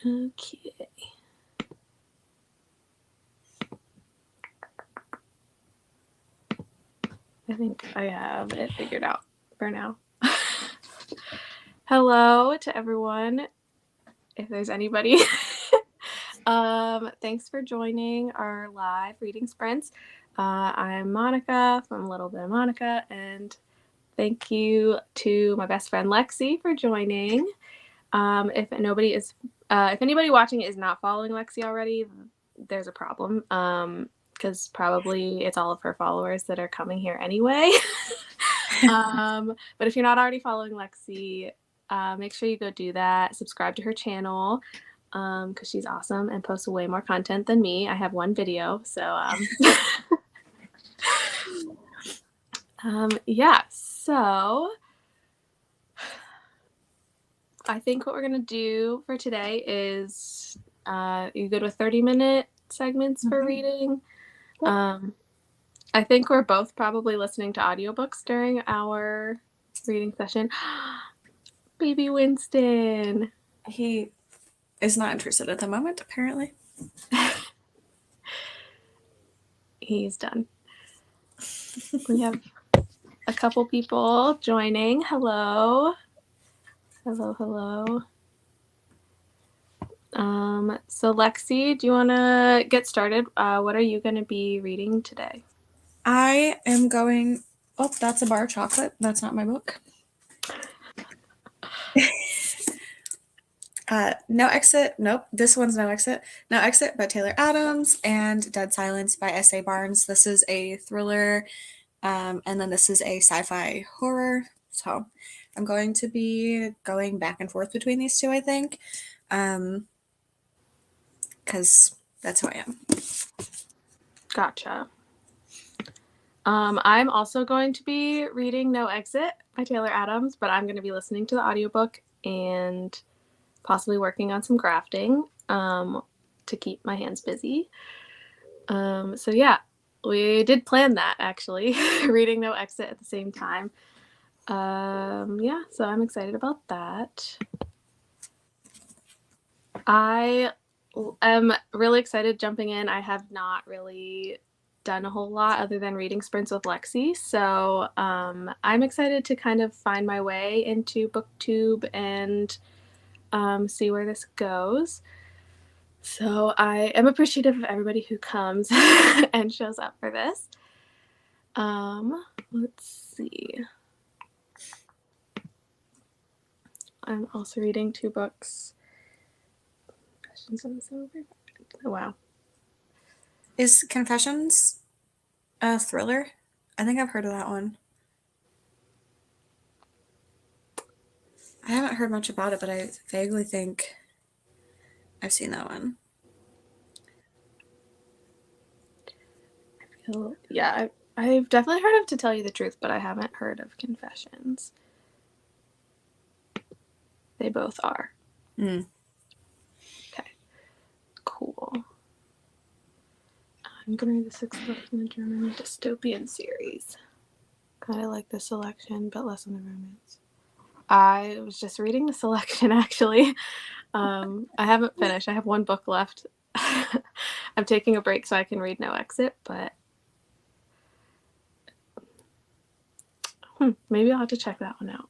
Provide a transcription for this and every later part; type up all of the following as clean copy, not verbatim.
Okay. I think I have it figured out for now. Hello to everyone, if there's anybody. Thanks for joining our live reading sprints. I'm Monica from Little Bit of Monica, and thank you to my best friend Lexi for joining. If anybody watching is not following Lexi already, there's a problem. Because probably it's all of her followers that are coming here anyway. But if you're not already following Lexi, make sure you go do that. Subscribe to her channel because she's awesome and posts way more content than me. I have one video, so yeah. So I think what we're gonna do for today is you good with 30-minute segments for reading? I think we're both probably listening to audiobooks during our reading session. Baby Winston. He is not interested at the moment, apparently. He's done. We have a couple people joining. Hello. Hello. So Lexi, do you want to get started? What are you going to be reading today? I am going... Oh, that's a bar of chocolate. That's not my book. No Exit. Nope, this one's No Exit. No Exit by Taylor Adams and Dead Silence by S.A. Barnes. This is a thriller, and then this is a sci-fi horror. So I'm going to be going back and forth between these two, I think, because that's who I am. Gotcha. I'm also going to be reading No Exit by Taylor Adams, but I'm going to be listening to the audiobook and possibly working on some grafting to keep my hands busy. So yeah, we did plan that actually, reading No Exit at the same time. Yeah, so I'm excited about that. I am really excited jumping in. I have not really done a whole lot other than reading sprints with Lexi, so I'm excited to kind of find my way into BookTube and see where this goes. So I am appreciative of everybody who comes and shows up for this. Let's see. I'm also reading 2 books. Oh, wow. Is Confessions a thriller? I think I've heard of that one. I haven't heard much about it, but I vaguely think I've seen that one. Yeah, I've definitely heard of To Tell You the Truth, but I haven't heard of Confessions. They both are. Okay. Cool. I'm going to read the 6th book in the German dystopian series. Kind of like the selection, but less on the romance. I was just reading the selection, actually. I haven't finished. I have 1 book left. I'm taking a break so I can read No Exit, but maybe I'll have to check that one out.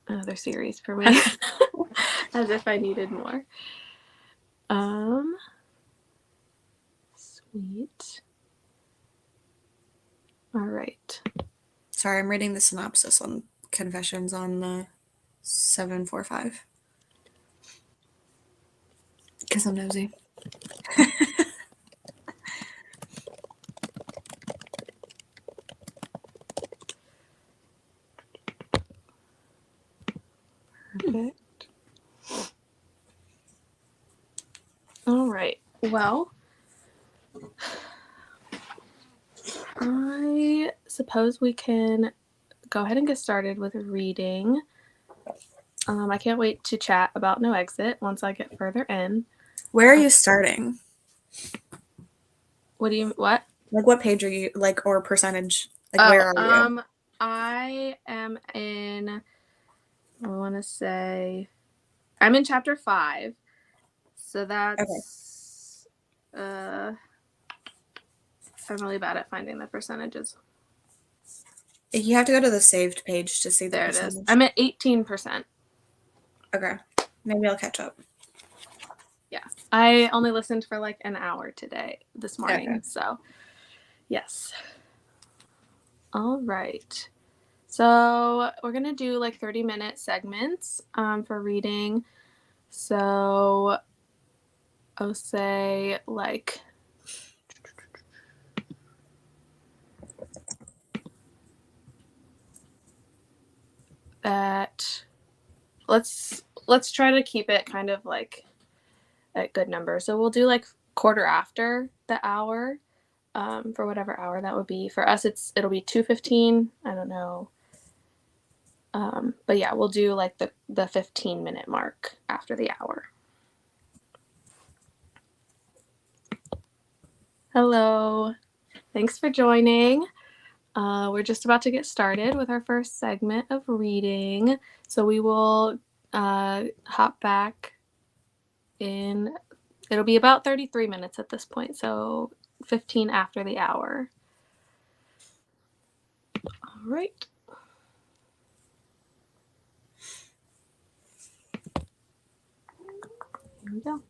Another series for me. As if I needed more. Sweet. All right. Sorry, I'm reading the synopsis on Confessions on the 745. Because I'm nosy. Perfect. All right. Well, I suppose we can go ahead and get started with reading. I can't wait to chat about No Exit once I get further in. Where are you starting? What? Like, what page are you, like, or percentage? Like, where are you? I am in, I want to say, I'm in chapter 5, So that's I'm really bad at finding the percentages. You have to go to the saved page to see the There it percentage. is. I'm at 18%. Okay. Maybe I'll catch up. Yeah. I only listened for like an hour this morning. Okay. So, yes. All right. So, we're going to do like 30-minute segments for reading. So, I'll say like that let's try to keep it kind of like at good number. So we'll do like quarter after the hour, for whatever hour that would be. For us, it'll be 2:15. I don't know, but yeah, we'll do like the 15-minute mark after the hour. Hello, thanks for joining. We're just about to get started with our first segment of reading, so we will hop back in. It'll be about 33 minutes at this point, so 15 after the hour. All right. Here we go.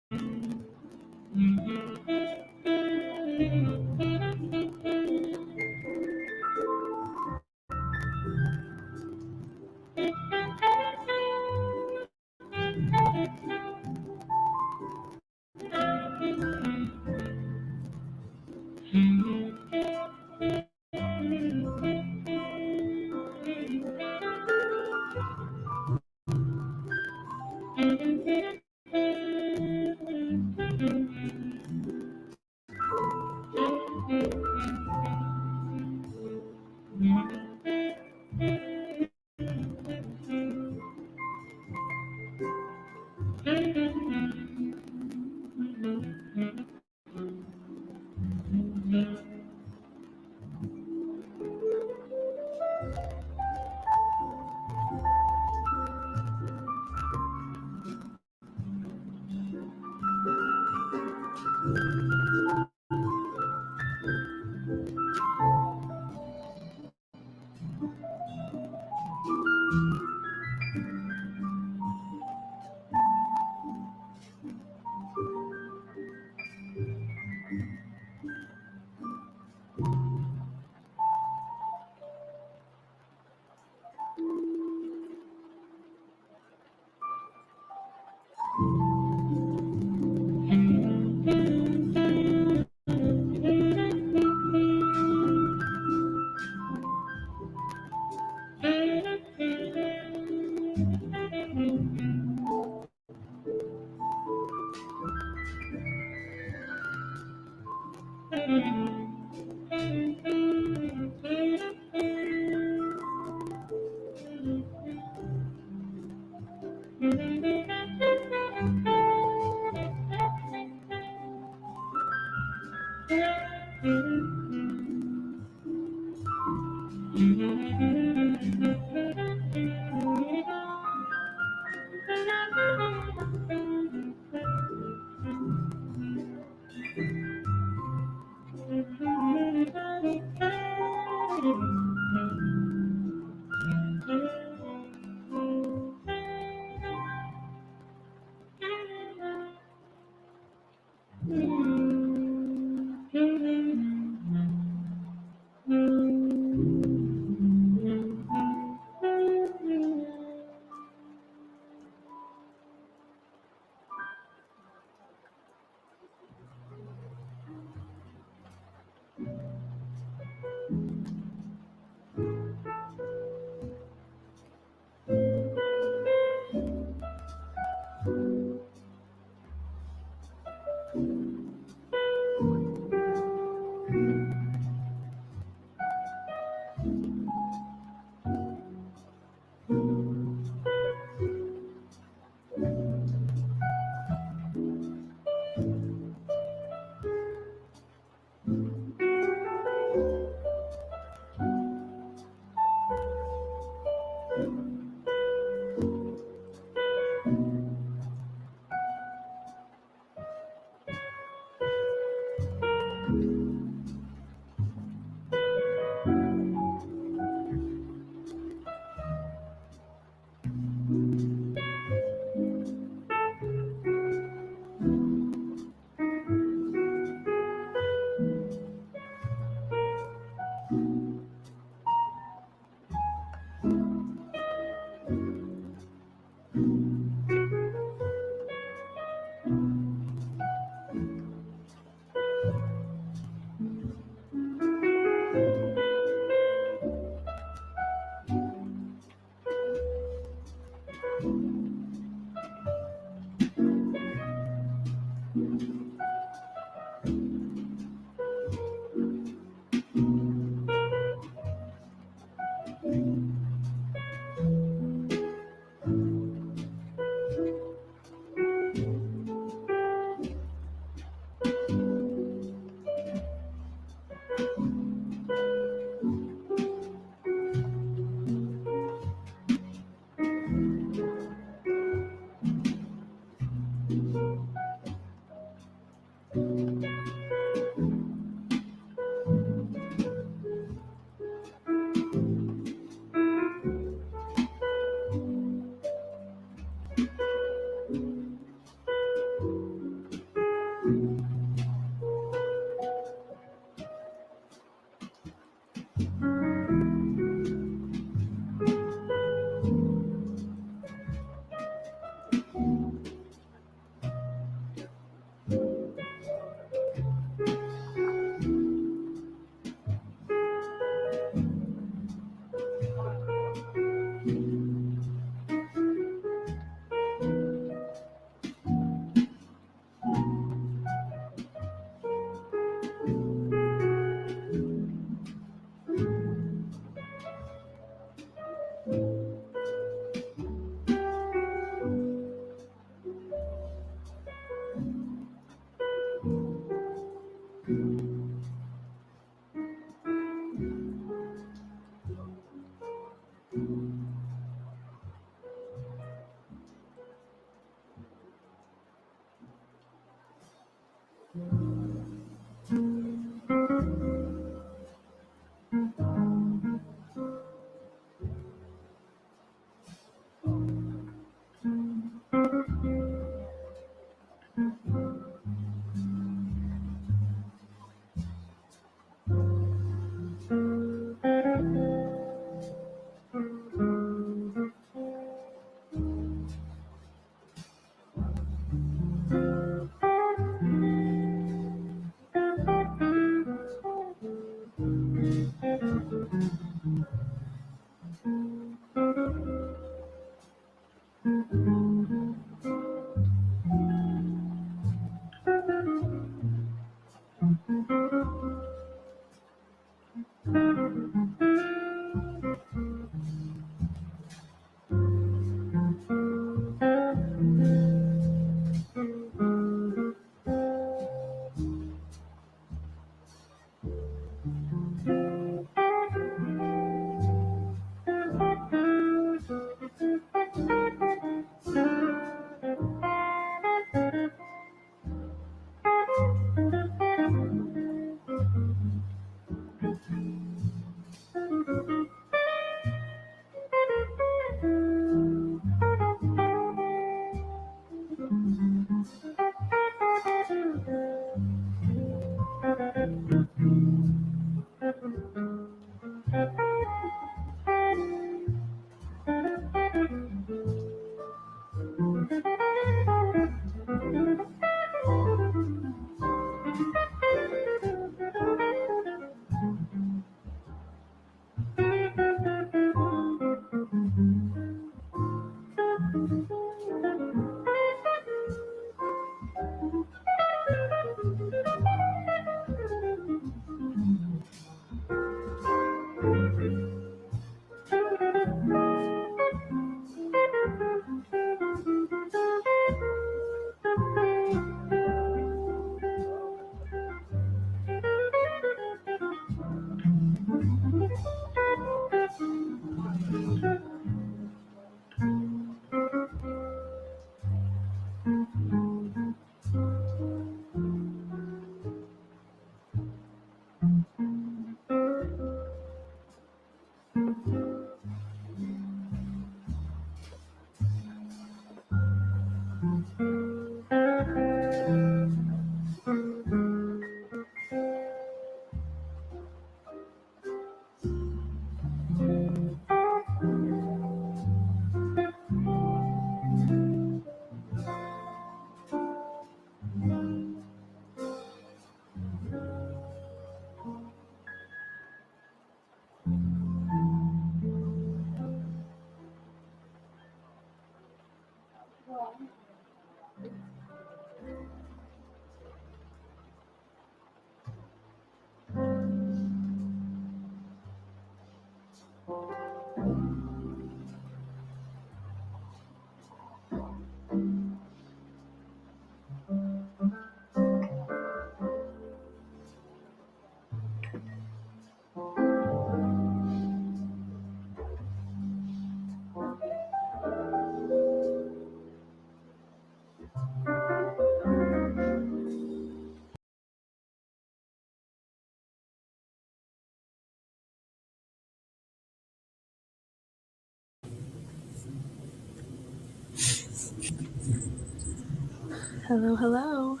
Hello, hello.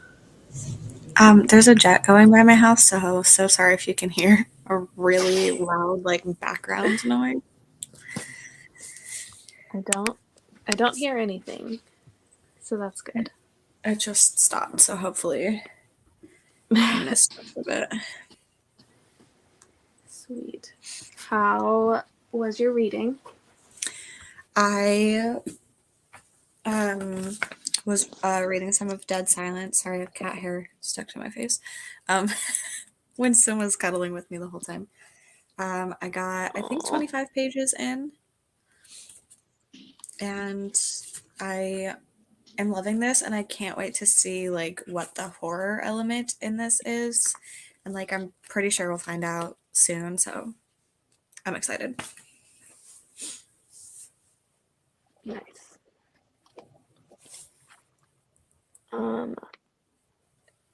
There's a jet going by my house, so sorry if you can hear a really loud like background noise. I don't hear anything. So that's good. It just stopped, so hopefully I missed a bit. Sweet. How was your reading? I was reading some of Dead Silence. Sorry, I have cat hair stuck to my face. Winston was cuddling with me the whole time. I got, I think, 25 pages in, and I am loving this, and I can't wait to see like what the horror element in this is, and like I'm pretty sure we'll find out soon. So I'm excited. Nice.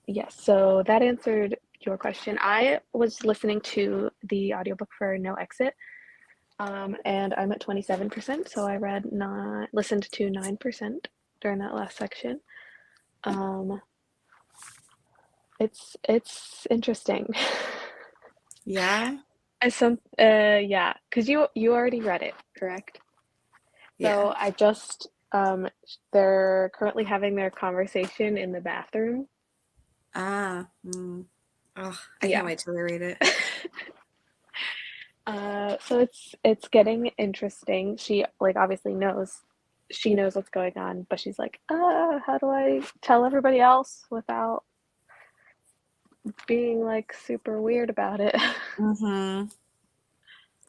Yes, so that answered your question. I was listening to the audiobook for No Exit, and I'm at 27%, so I listened to 9% during that last section. It's interesting. Yeah. Yeah, because you already read it, correct? Yeah. So I just they're currently having their conversation in the bathroom. Ah. Oh, I Yeah. can't wait to read it. So it's getting interesting. She like obviously knows what's going on, but she's like, how do I tell everybody else without being like super weird about it? Mm-hmm.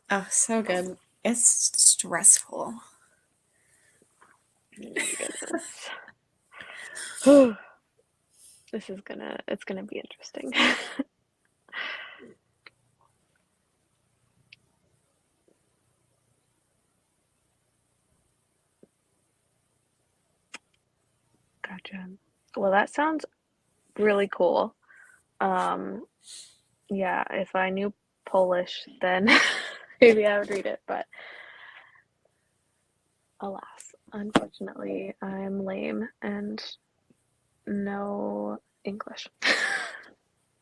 Oh, so good. It's stressful. Oh my goodness. It's gonna be interesting. Gotcha. Well, that sounds really cool. Yeah, if I knew Polish, then maybe I would read it, but alas, unfortunately, I'm lame and no English.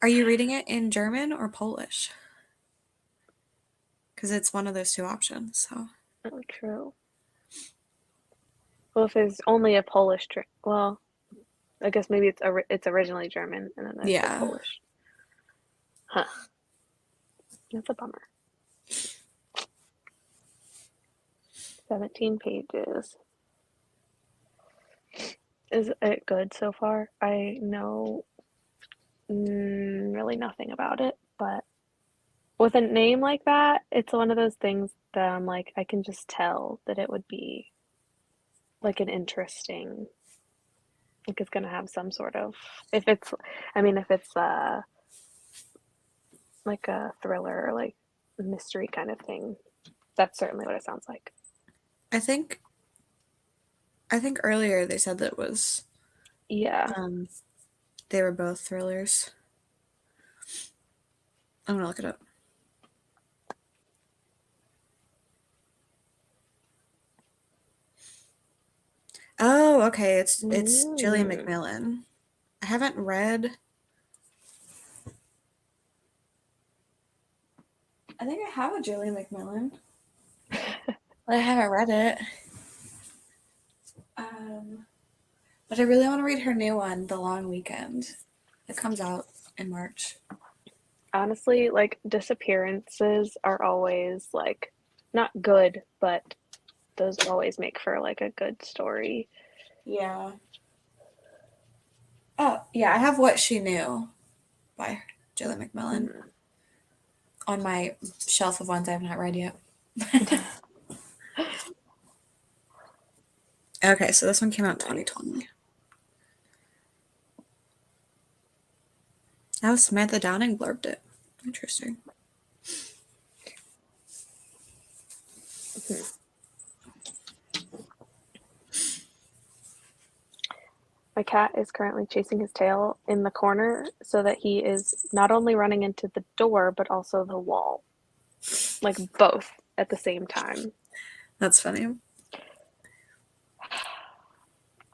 Are you reading it in German or Polish? Because it's one of those two options. So Oh, true. Well, if there's only a Polish trick, well, I guess maybe it's originally German and then there's the yeah. Polish. Huh. That's a bummer. 17 pages. Is it good so far? I know really nothing about it, but with a name like that, it's one of those things that I'm like, I can just tell that it would be like an interesting, like it's gonna have some sort of, if it's, I mean, if it's like a thriller or like mystery kind of thing, that's certainly what it sounds like. I think earlier they said that it was Yeah. they were both thrillers. I'm gonna look it up. Oh, okay. It's Gillian Mm. McMillan. I haven't read. I think I have a Gillian McMillan, but I haven't read it. But I really want to read her new one, The Long Weekend. It comes out in March. Honestly, like disappearances are always like not good, but those always make for like a good story. Yeah. Oh, yeah. I have What She Knew by Gillian McMillan Mm. on my shelf of ones I have not read yet. Okay, so this one came out in 2020. Oh, Samantha Downing blurbed it. Interesting. Mhm. My cat is currently chasing his tail in the corner so that he is not only running into the door, but also the wall. Like both at the same time. That's funny.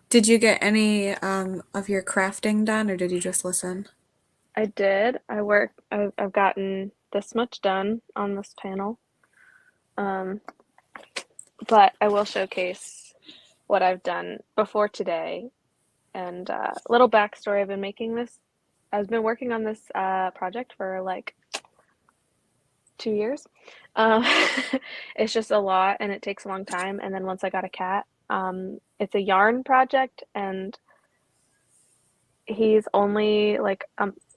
Did you get any of your crafting done, or did you just listen? I did. I've gotten this much done on this panel. Um, but I will showcase what I've done before today. And little backstory, I've been working on this project for like 2 years. Um, it's just a lot and it takes a long time. And then once I got a cat, it's a yarn project and he's only like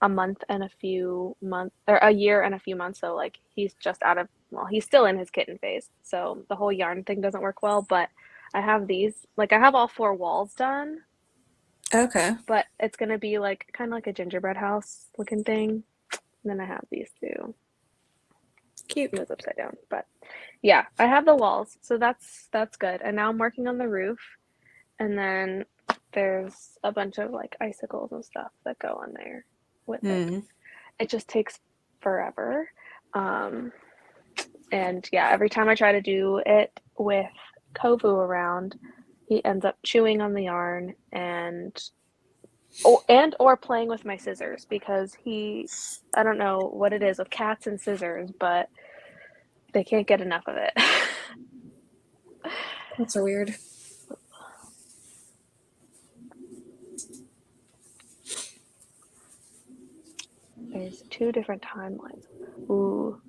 a month and a few months, or a year and a few months. So like he's just out of, well, he's still in his kitten phase. So the whole yarn thing doesn't work well, but I have I have all four walls done, Okay. but it's going to be like kind of like a gingerbread house looking thing. And then I have these two. It Cute. was upside down, but yeah, I have the walls, so that's good. And now I'm working on the roof, and then there's a bunch of like icicles and stuff that go on there with it. Hmm. It just takes forever. Um, and yeah, every time I try to do it with Kovu around, he ends up chewing on the yarn or playing with my scissors because I don't know what it is with cats and scissors, but they can't get enough of it. That's so weird. There's two different timelines. Ooh,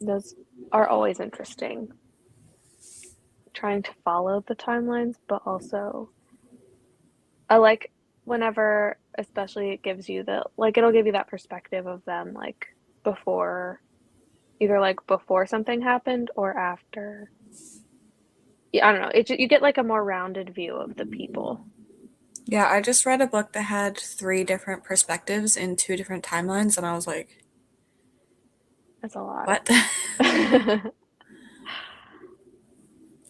those are always interesting. Trying to follow the timelines, but also I like whenever, especially it gives you it'll give you that perspective of them like before, either like before something happened or after. Yeah, I don't know. You get like a more rounded view of the people. Yeah, I just read a book that had 3 different perspectives in 2 different timelines, and I was like, That's a lot. what?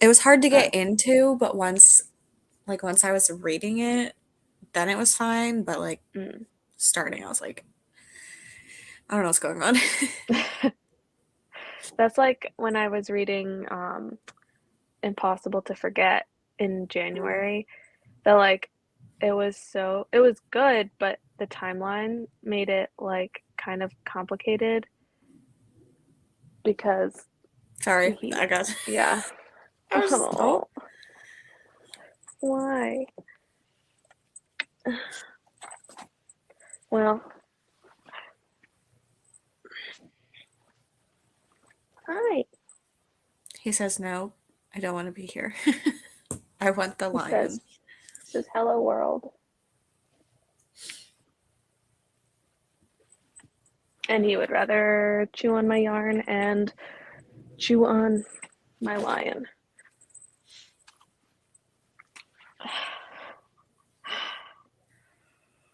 It was hard to Uh, get into, but once I was reading it, then it was fine. But like mm. starting, I was like, I don't know what's going on. That's like when I was reading Impossible to Forget in January. That like it was good, but the timeline made it like kind of complicated because Sorry, he, I got. yeah. Oh, Oh, why? Well, hi. he says no. I don't want to be here. I want the He lion. says hello world. And he would rather chew on my yarn and chew on my lion.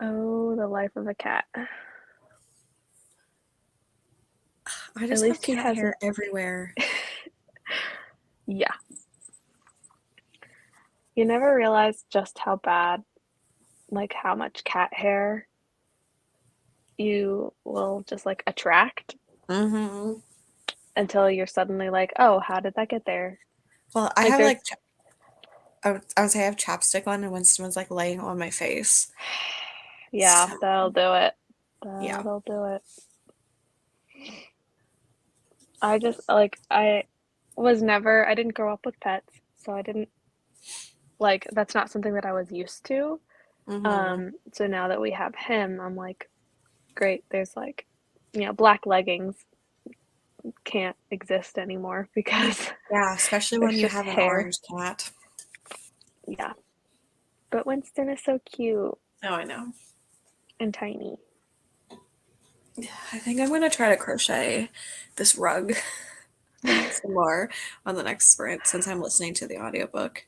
Oh, the life of a cat. I At just have least he cat hair hasn't. everywhere. Yeah. You never realize just how bad, like how much cat hair you will just like attract Mm-hmm. until you're suddenly like, oh, how did that get there? Well, I Like have there's, like I would say I have chapstick on, and Winston was like laying on my face. yeah, So that'll do it. yeah. That'll do it. I just like I didn't grow up with pets, so I didn't like that's not something that I was used to. Mm-hmm. So now that we have him, I'm like, great, there's like, black leggings can't exist anymore because Yeah, especially when there's you just have an hair. orange cat. Yeah. But Winston is so cute Oh, I know. and tiny. I think I'm gonna try to crochet this rug some more on the next sprint since I'm listening to the audiobook.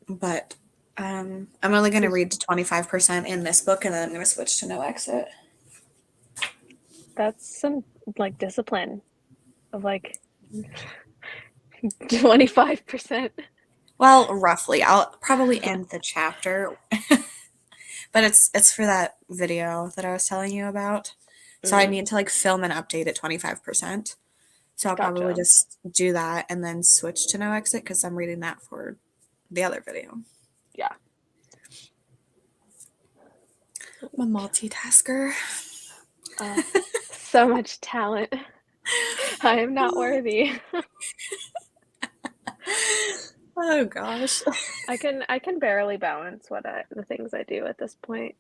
But I'm only gonna read to 25% in this book, and then I'm gonna switch to no exit. That's some like discipline of like 25%. Well, roughly. I'll probably end the chapter, but it's for that video that I was telling you about. So I Mm, need to like film an update at 25%. So I'll probably gotcha. just do that and then switch to no exit because I'm reading that for the other video. Yeah. I'm a multitasker. So much talent. I am not worthy. Oh gosh. I can barely balance the things I do at this point.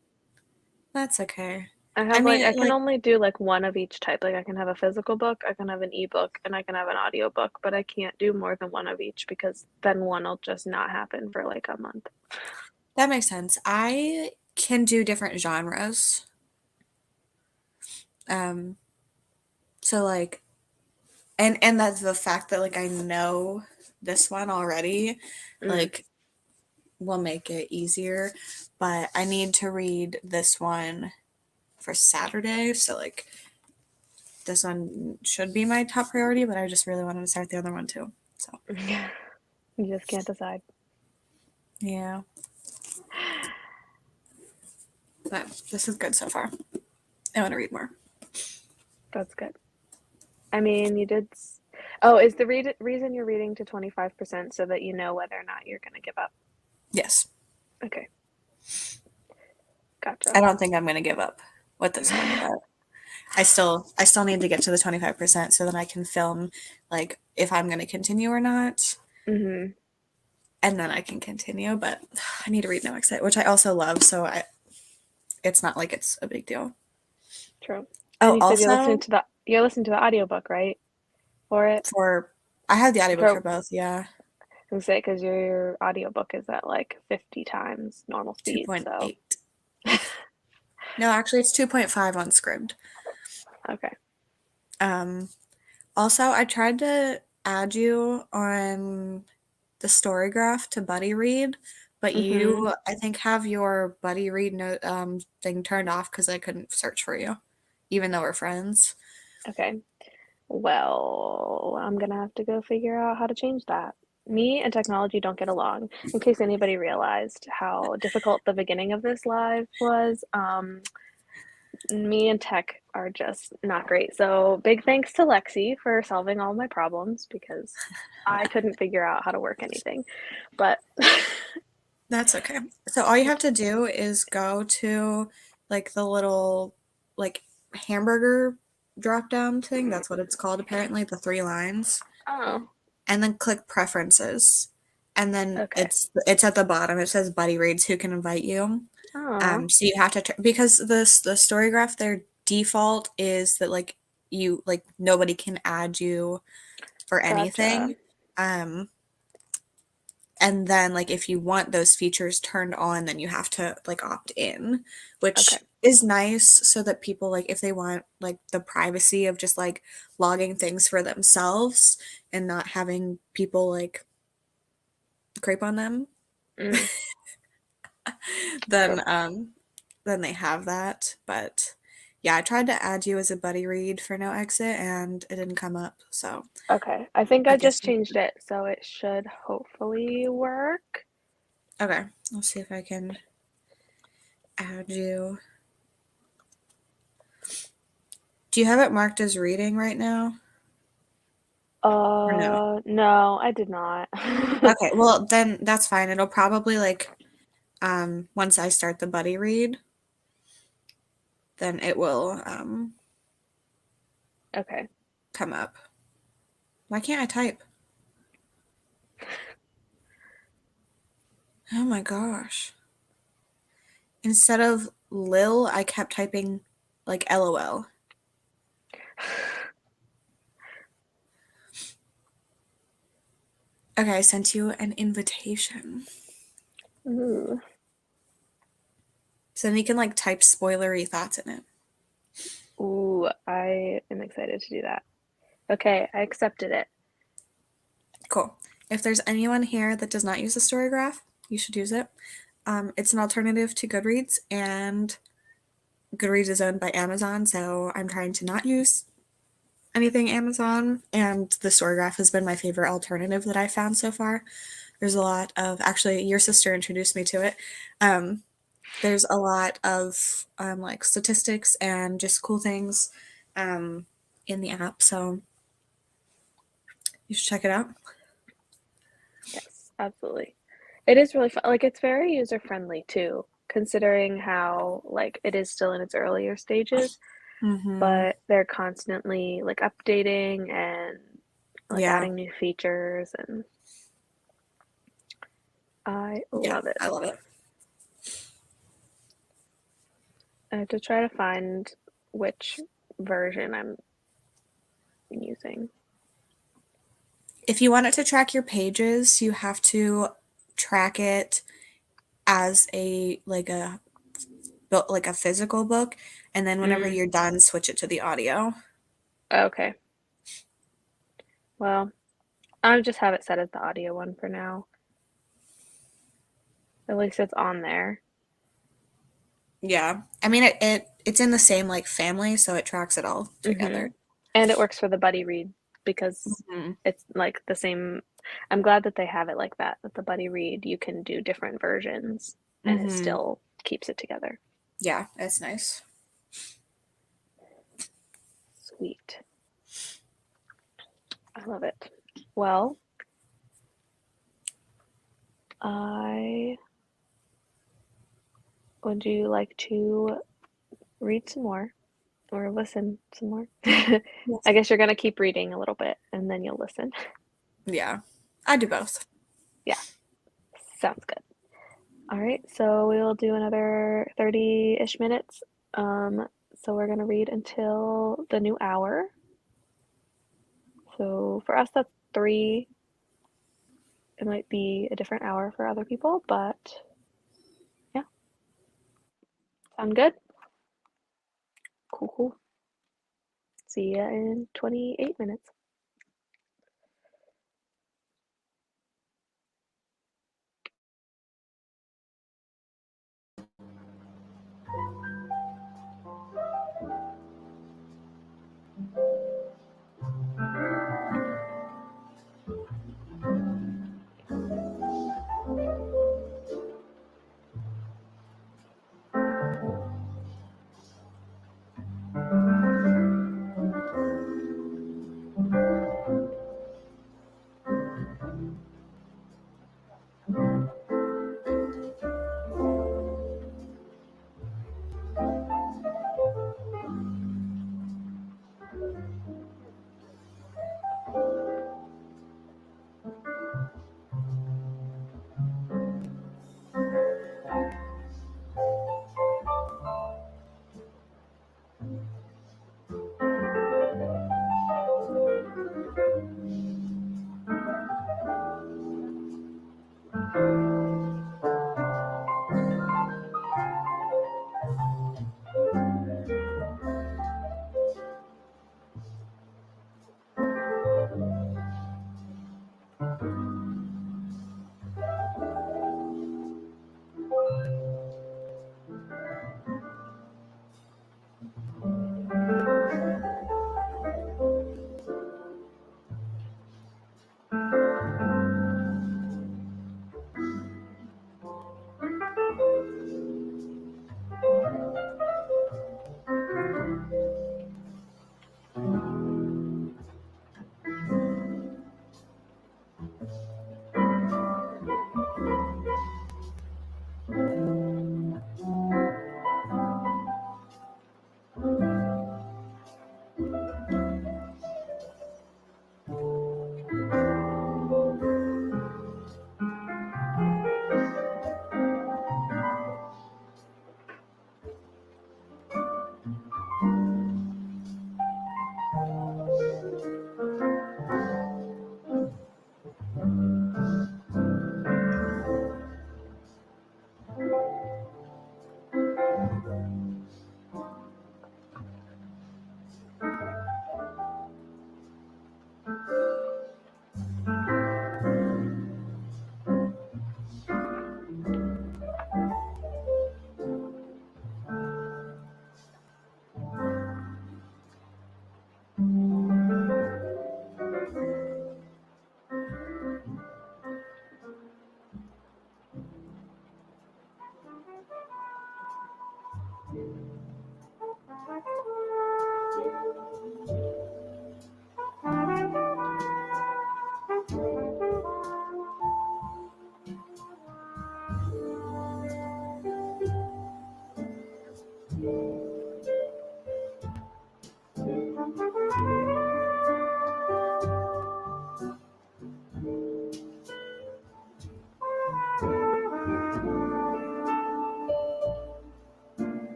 That's okay. I I have like mean, I it, can like, only do like one of each type. Like I can have a physical book, I can have an ebook, and I can have an audiobook, but I can't do more than one of each because then one will just not happen for like a month. that makes sense. I can do different genres. Um, so like, and that's the fact that like I know this one already, Mm, like, will make it easier. But I need to read this one for Saturday, so like this one should be my top priority, but I just really wanted to start the other one too. So you just can't decide. yeah, but this is good so far. I want to read more. That's good. I mean, you did. Oh, is the reason you're reading to 25% so that you know whether or not you're going to give up? Yes, Okay, gotcha. I don't think I'm going to give up with this one, but I still need to get to the 25% so that I can film like if I'm going to continue or not, Mm-hmm. and then I can continue. But I need to read No Exit, which I also love, so it's not like it's a big deal. True. And Oh, you said also you're listening to the audiobook, right? For it? for I have the audiobook For for both. Yeah, I say because your audiobook is at like 50 times normal speed, so 2.8. No, actually, it's 2.5 on Scribd. okay. Um, Also, I tried to add you on the story graph to buddy read, but Mm-hmm. you, I think, have your buddy read note thing turned off because I couldn't search for you, even though we're friends. Okay. Well, I'm gonna have to go figure out how to change that. Me and technology don't get along. In case anybody realized how difficult the beginning of this live was, me and tech are just not great. So big thanks to Lexi for solving all my problems because I couldn't figure out how to work anything. But That's okay. So all you have to do is go to like the little like hamburger drop down thing. That's what it's called apparently, the three lines. Oh, And then click preferences. And then okay. it's at the bottom. It says buddy reads who can invite you. Oh, So you have to because the story graph their default is that like you like nobody can add you for gotcha. anything. Um and then like if you want those features turned on, then you have to like opt in, Okay. which is nice so that people like if they want like the privacy of just like logging things for themselves and not having people like creep on them, Mm, then sure. then they have that. But yeah, I tried to add you as a buddy read for no exit and it didn't come up. So Okay. I think I I guess just changed it, so it should hopefully work. okay. I'll see if I can add you. Do you have it marked as reading right now? Or no? No, I did not. Okay, well then that's fine. It'll probably like once I start the buddy read, then it will Okay. come up. Why can't I type? Oh my gosh. Instead of Lil, I kept typing like LOL. Okay, I sent you an invitation. Ooh. So then you can like type spoilery thoughts in it. Ooh, I am excited to do that. Okay, I accepted it. Cool. If there's anyone here that does not use a story graph, you should use it. It's an alternative to Goodreads, and Goodreads is owned by Amazon, so I'm trying to not use anything Amazon, and the story graph has been my favorite alternative that I found so far. There's a lot of actually your sister introduced me to it. There's a lot of like statistics and just cool things in the app, so you should check it out. Yes, absolutely. It is really fun. Like it's very user friendly too, considering how like it is still in its earlier stages, Mm-hmm. but they're constantly like updating and like Yeah, adding new features and I yeah, love it. I love it. I have to try to find which version I'm using. If you want it to track your pages, you have to track it as a like a physical book, and then whenever Mm, you're done, switch it to the audio. okay. Well, I'll just have it set as the audio one for now. At least it's on there. Yeah, I mean it's in the same like family, so it tracks it all Hmm. together. And it works for the buddy read because Mhm. it's like the same. I'm glad that they have it like that, that the buddy read, you can do different versions and it Mhm. still keeps it together. Yeah, it's nice. Sweet. I love it. Well, I would you like to read some more or listen some more? Yes. I guess you're gonna keep reading a little bit and then you'll listen. Yeah, I do both. Yeah, sounds good. All right, so we'll do another 30-ish minutes. So we're gonna read until the new hour. So for us, that's 3. It might be a different hour for other people, but yeah, sound good? Cool, cool. See ya in 28 minutes.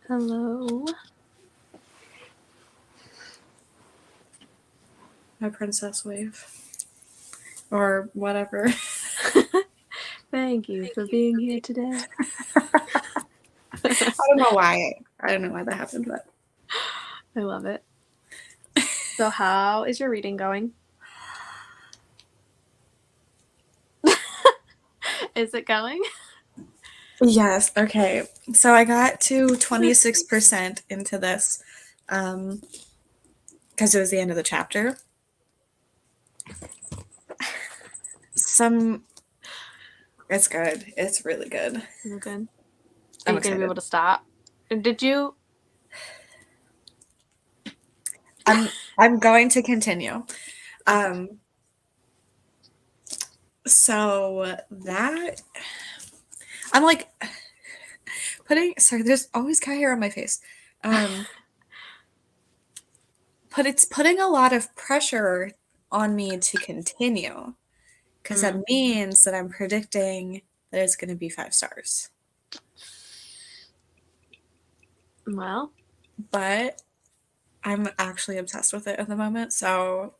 Hello. My princess wave. Or whatever. Thank you for being here today. I don't know why. I don't know why that happened, but I love it. So how is your reading going? Is it going? yes. Okay. So I got to 26% into this because it was the end of the chapter. It's good. It's really good. You're good. I'm Are you going to excited. be able to stop? Did you? I'm going to continue. So that I'm like sorry, there's always cat hair on my face. But it's putting a lot of pressure on me to continue because that means that I'm predicting that it's going to be 5 stars. Well, but I'm actually obsessed with it at the moment, so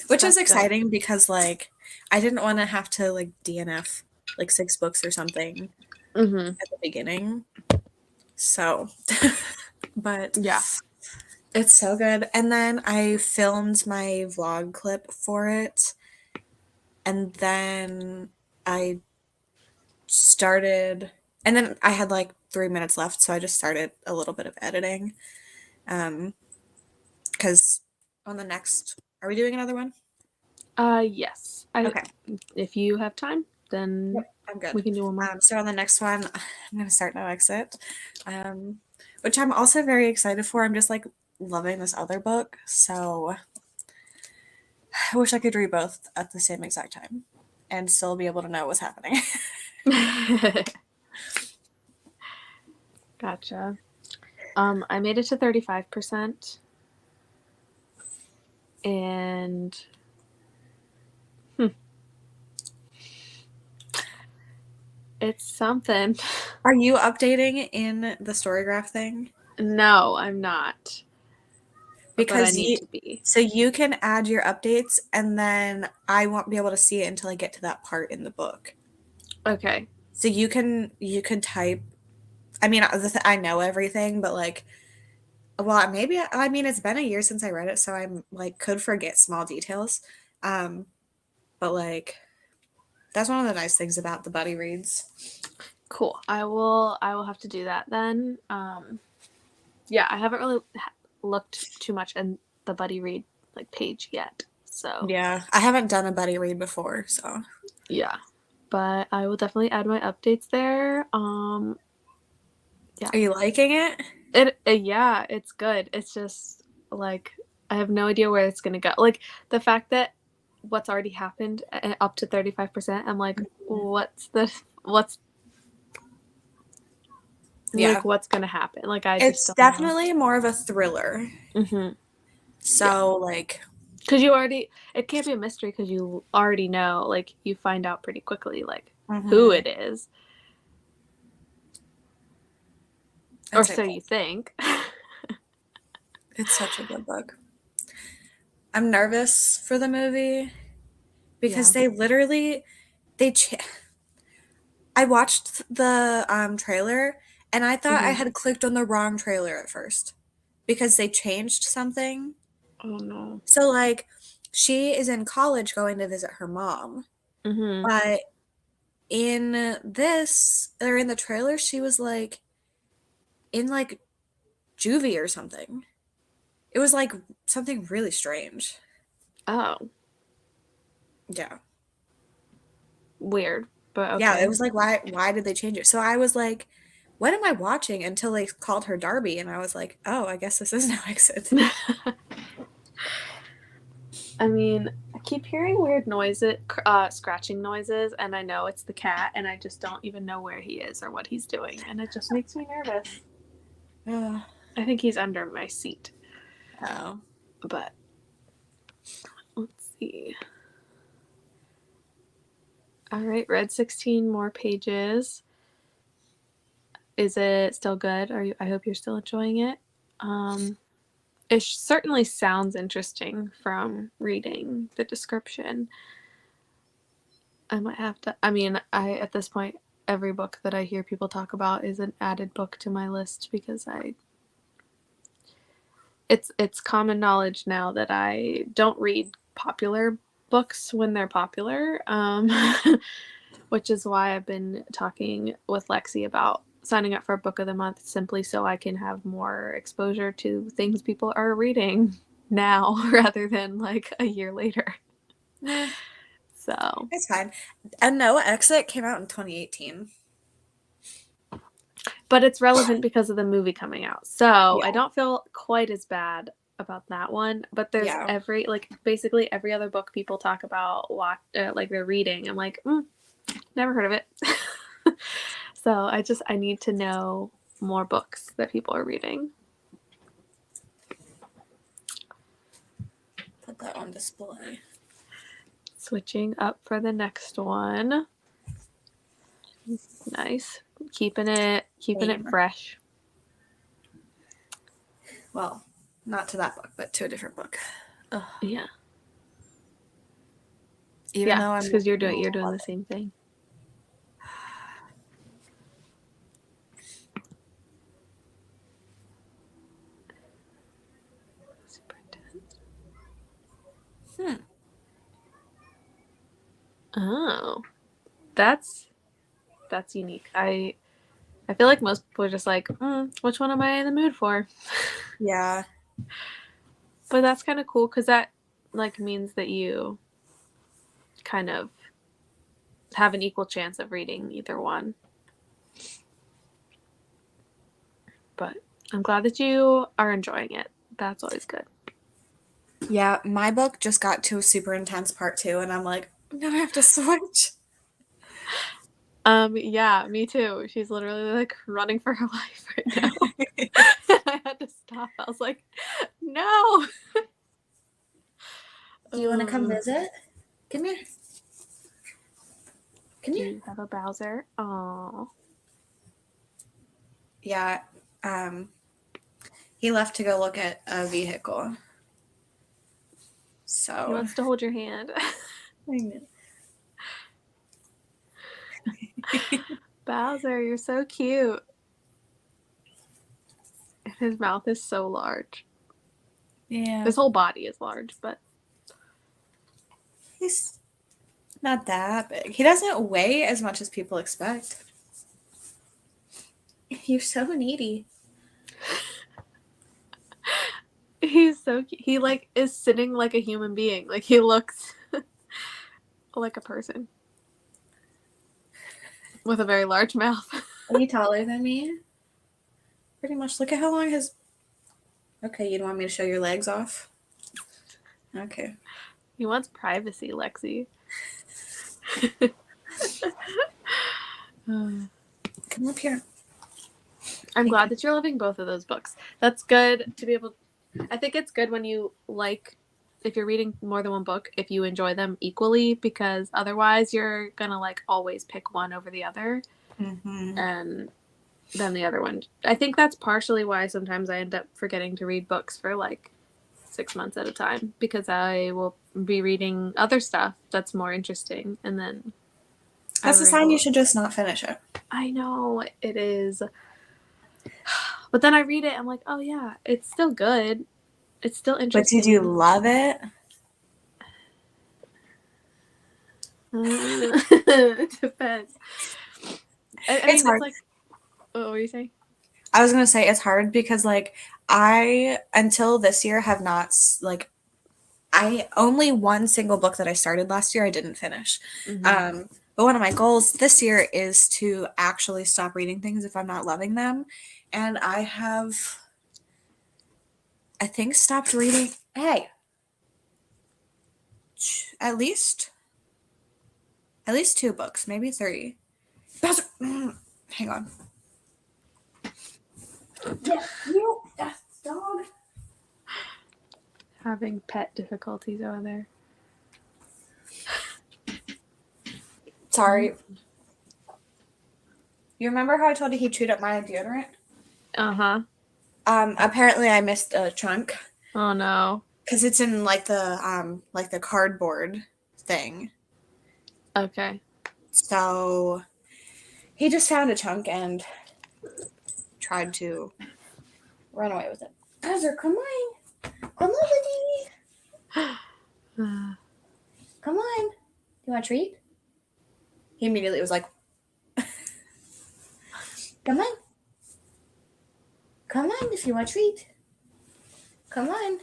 which is exciting because like I didn't want to have to like DNF like 6 books or something at the beginning. So but yeah. It's so good. And then I filmed my vlog clip for it. And then I started, and then I had like 3 minutes left, so I just started a little bit of editing. Because on the next, are we doing another one? Yes. Okay. If you have time, then Yep, I'm good. we can do one more. So on the next one, I'm going to start No Exit, which I'm also very excited for. I'm just like loving this other book. So I wish I could read both at the same exact time and still be able to know what's happening. Gotcha. I made it to 35%. And it's something. Are you updating in the Storygraph thing? No, I'm not. But I Because need to be. so you can add your updates and then I won't be able to see it until I get to that part in the book. Okay. So you can type. I mean, I know everything, but like, well, maybe I mean it's been a year since I read it, so I'm like could forget small details. But like, that's one of the nice things about the buddy reads. Cool. I will have to do that then. Yeah, I haven't really looked too much in the buddy read like page yet. So Yeah, I haven't done a buddy read before, so yeah. But I will definitely add my updates there. Yeah. Are you liking it? Yeah, it's good. It's just like I have no idea where it's gonna go. Like the fact that what's already happened up to 35%, I'm like, what's Yeah. like what's gonna happen? Like I just It's don't know. definitely more of a thriller. Mm-hmm. So like, Because it can't be a mystery because you already know, like you find out pretty quickly, like who it is, or it's so you think. it's such a good book. I'm nervous for the movie because Yeah. they literally they I watched the trailer and I thought I Mm-hmm. had clicked on the wrong trailer at first because they changed something. Oh no. So like she is in college going to visit her mom. Mm-hmm. But in this or in the trailer she was like in like juvie or something. It was like something really strange. Oh, Yeah. weird, but Yeah, it okay. was like why did they change it? So I was like, what am I watching until they called her Darby and I was like, oh, I guess this is No Exit. I mean, I keep hearing weird noises, scratching noises, and I know it's the cat, and I just don't even know where he is or what he's doing, and it just makes me nervous. Oh. I think he's under my seat, Oh. but let's see. All right, read 16 more pages. Is it still good? I hope you're still enjoying it. It certainly sounds interesting from reading the description. I might have to. I mean, at this point, every book that I hear people talk about is an added book to my list because it's common knowledge now that I don't read popular books when they're popular, which is why I've been talking with Lexi about signing up for a book of the month simply so I can have more exposure to things people are reading now rather than like a year later. Nah, So, it's fine. And No Exit came out in 2018. but it's relevant because of the movie coming out. So, I Yeah. don't feel quite as bad about that one, but there's Yeah. basically every other book people talk about like they're reading. I'm like, never heard of it. So I need to know more books that people are reading. Put that on display. Switching up for the next one. Nice. Keeping it Same. fresh. Well, not to that book, but to a different book. Ugh. Yeah. Even though I'm because you're doing the same thing. Super intense. Oh, that's unique. I feel like most people are just like, which one am I in the mood for? Yeah. But that's kind of cool because that like means that you kind of have an equal chance of reading either one. But I'm glad that you are enjoying it. That's always good. Yeah, my book just got to a super intense part 2, and I'm like, now I have to switch. Yeah, me too. She's literally like running for her life right now. I had to stop. I was like, no. Do you want to come Uh, visit? Come here. Come do here. you have a Bowser? Oh. Yeah, he left to go look at a vehicle. He So, wants to hold your hand. Bowser, you're so cute. His mouth is so large. yeah, His whole body is large, but he's not that big. He doesn't weigh as much as people expect. You're so needy. he's so cute. He like is sitting like a human being. Like he looks like a person with a very large mouth. Are you taller than me? Pretty much. Look at how long his. Okay, you don't want me to show your legs off? Okay. He wants privacy, Lexi. Come up here. I'm glad that you're loving both of those books. That's good to be able. I think it's good when you like, if you're reading more than one book, if you enjoy them equally, because otherwise you're gonna like always pick one over the other, Mm-hmm. and then the other one. I think that's partially why sometimes I end up forgetting to read books for like 6 months at a time, because I will be reading other stuff that's more interesting, and then That's a sign you should just not finish it. I know it is. But then I read it, I'm like, oh yeah, it's still good. It's still But interesting. did you love it? It depends. I mean, It's it's hard. like, what were you saying? I was gonna say it's hard because like I until this year have not like I only one single book that I started last year I didn't finish. Mm-hmm. But one of my goals this year is to actually stop reading things if I'm not loving them. And I have, I think, stopped reading. Hey, at least, at least 2 books, maybe 3. Bowser, hang on. Yeah, you, that dog. Having pet difficulties over there. Sorry. You remember how I told you he chewed up my deodorant? Uh-huh. Apparently I missed a chunk Oh no. because it's in like the cardboard thing. Okay. So he just found a chunk and tried to run away with it. Bowser, come on. Come on, buddy. Come on. You want a treat? He immediately was like, come on. Come on if you want a treat. Come on.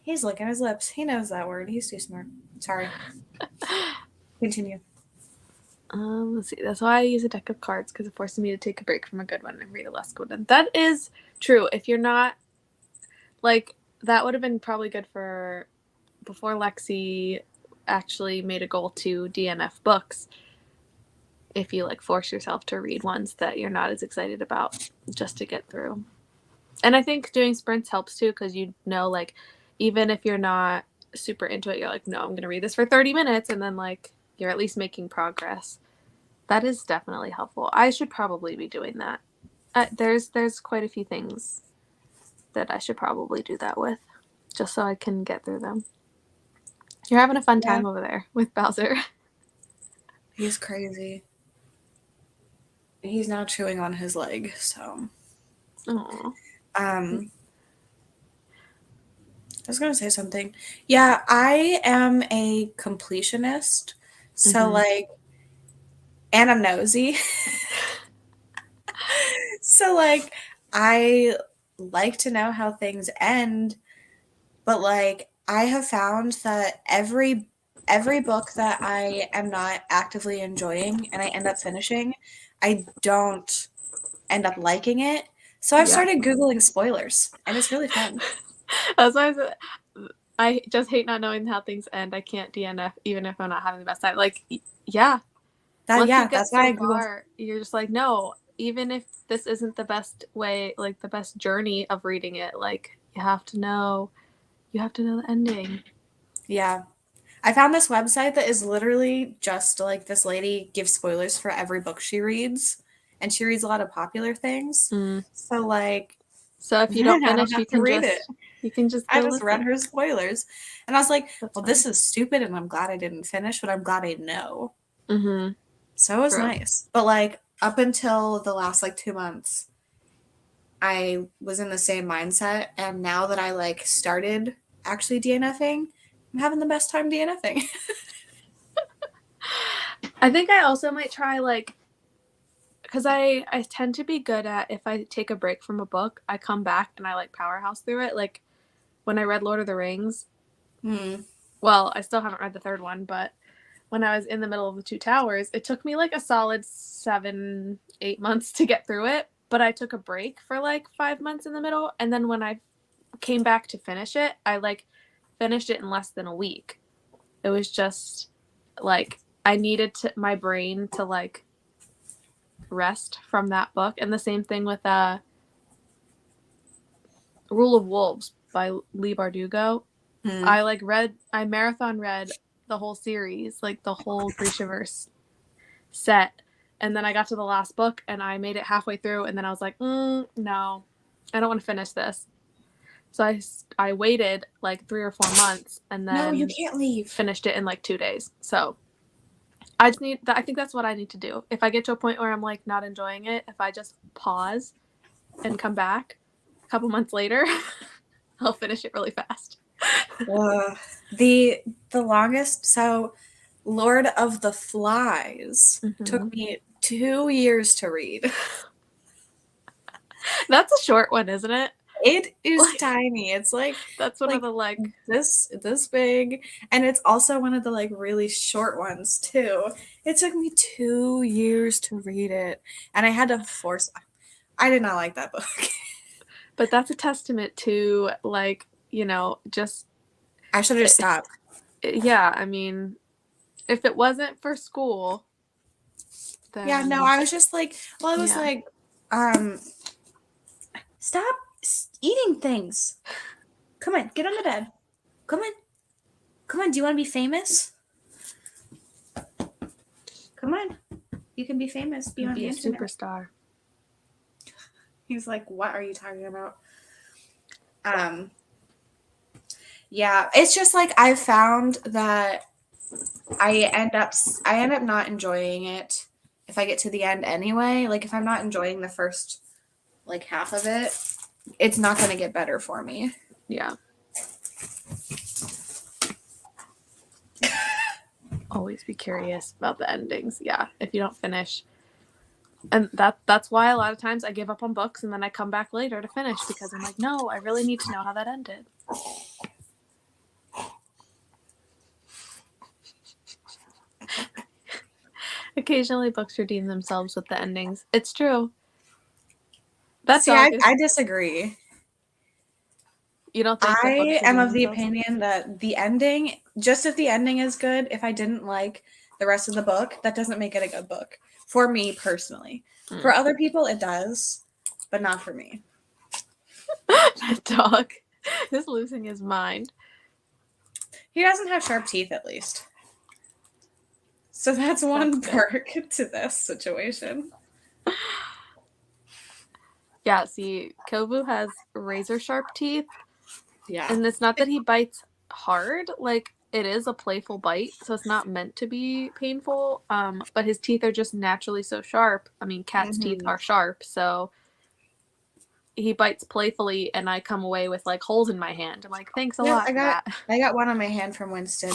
He's licking his lips. He knows that word. He's too smart. Sorry. Continue. Let's see. That's why I use a deck of cards, because it forces me to take a break from a good one and read a less good one. That is true. If you're not like, that would have been probably good for before Lexi actually made a goal to DNF books. If you like force yourself to read ones that you're not as excited about just to get through. And I think doing sprints helps too, because you know, like, even if you're not super into it, you're like, no, I'm going to read this for 30 minutes. And then, like, you're at least making progress. That is definitely helpful. I should probably be doing that. There's quite a few things that I should probably do that with, just so I can get through them. You're having a fun time over there with Bowser. He's crazy. He's now chewing on his leg, so. Aww. I was gonna say something. Yeah, I am a completionist. So Mhm. like, and I'm nosy. So like, I like to know how things end, but like, I have found that every book that I am not actively enjoying and I end up finishing, I don't end up liking it. So I've Yeah. started Googling spoilers, and it's really fun. That's why I just hate not knowing how things end. I can't DNF even if I'm not having the best time. Like, yeah, once you get That's why I so Googled. far, you're just like, no, even if this isn't the best way, like the best journey of reading it, like you have to know the ending. Yeah. I found this website that is literally just like this lady gives spoilers for every book she reads, and she reads a lot of popular things. Mm. So like So if you don't I don't finish, have to read it. you can just I go just read listen. her spoilers. And I was like, That's well, fine. this is stupid and I'm glad I didn't finish, but I'm glad I know. Mm-hmm. So it was True. nice. But like up until the last like 2 months, I was in the same mindset. And now that I like started actually DNFing, I'm having the best time DNFing. I think I also might try like because I tend to be good at if I take a break from a book, I come back and I like powerhouse through it. Like when I read Lord of the Rings, Hmm. well, I still haven't read the third one, but when I was in the middle of the Two Towers, it took me like a solid 7, 8 months to get through it. But I took a break for like 5 months in the middle, and then when I came back to finish it, I like finished it in less than a week. It was just like I needed my brain to like rest from that book. And the same thing with Rule of Wolves by Lee Bardugo. Hmm. I marathon read the whole series, like the whole Grishaverse set. And then I got to the last book and I made it halfway through. And then I was like, no, I don't want to finish this. So I waited like 3 or 4 months and No, you then can't leave. finished it in like 2 days. So I just need that. I think that's what I need to do. If I get to a point where I'm like not enjoying it, if I just pause and come back a couple months later, I'll finish it really fast. The longest, so Lord of the Flies Mm-hmm. took me 2 years to read. That's a short one, isn't it? It is Like, tiny. It's that's one of like the like, this big, and it's also one of the like really short ones too. It took me 2 years to read it, and I had to force. I did not like that book. but that's a testament to like, just I should have just stopped. yeah. I mean, if it wasn't for school, Yeah, no, then I was just like, well, I was yeah. like, stop eating things. Come on, get on the bed. Come on. Come on, do you want to be famous? Come on. You can be famous. Be on Be the a internet. superstar. He's like, what are you talking about? Yeah, it's just like I found that I end up not enjoying it if I get to the end anyway. Like if I'm not enjoying the first like half of it, it's not going to get better for me. Yeah. Always be curious about the endings. Yeah. If you don't finish. And that's why a lot of times I give up on books and then I come back later to finish because I'm like, no, I really need to know how that ended. Occasionally books redeem themselves with the endings. It's true. That See, dog is I disagree. you don't think that I books am redeem of the themselves? opinion that the ending, just if the ending is good, if I didn't like the rest of the book, that doesn't make it a good book. For me personally. For other people, it does, but not for me. That dog is losing his mind. He doesn't have sharp teeth, at least. So that's one That's good. perk to this situation. Yeah, see, Kovu has razor sharp teeth, Yeah. and it's not that he bites hard. Like it is a playful bite, so it's not meant to be painful. But his teeth are just naturally so sharp. I mean, cats' teeth Mm-hmm. are sharp, so he bites playfully, and I come away with like holes in my hand. I'm like, thanks a Yep, lot for that. I got one on my hand from Winston.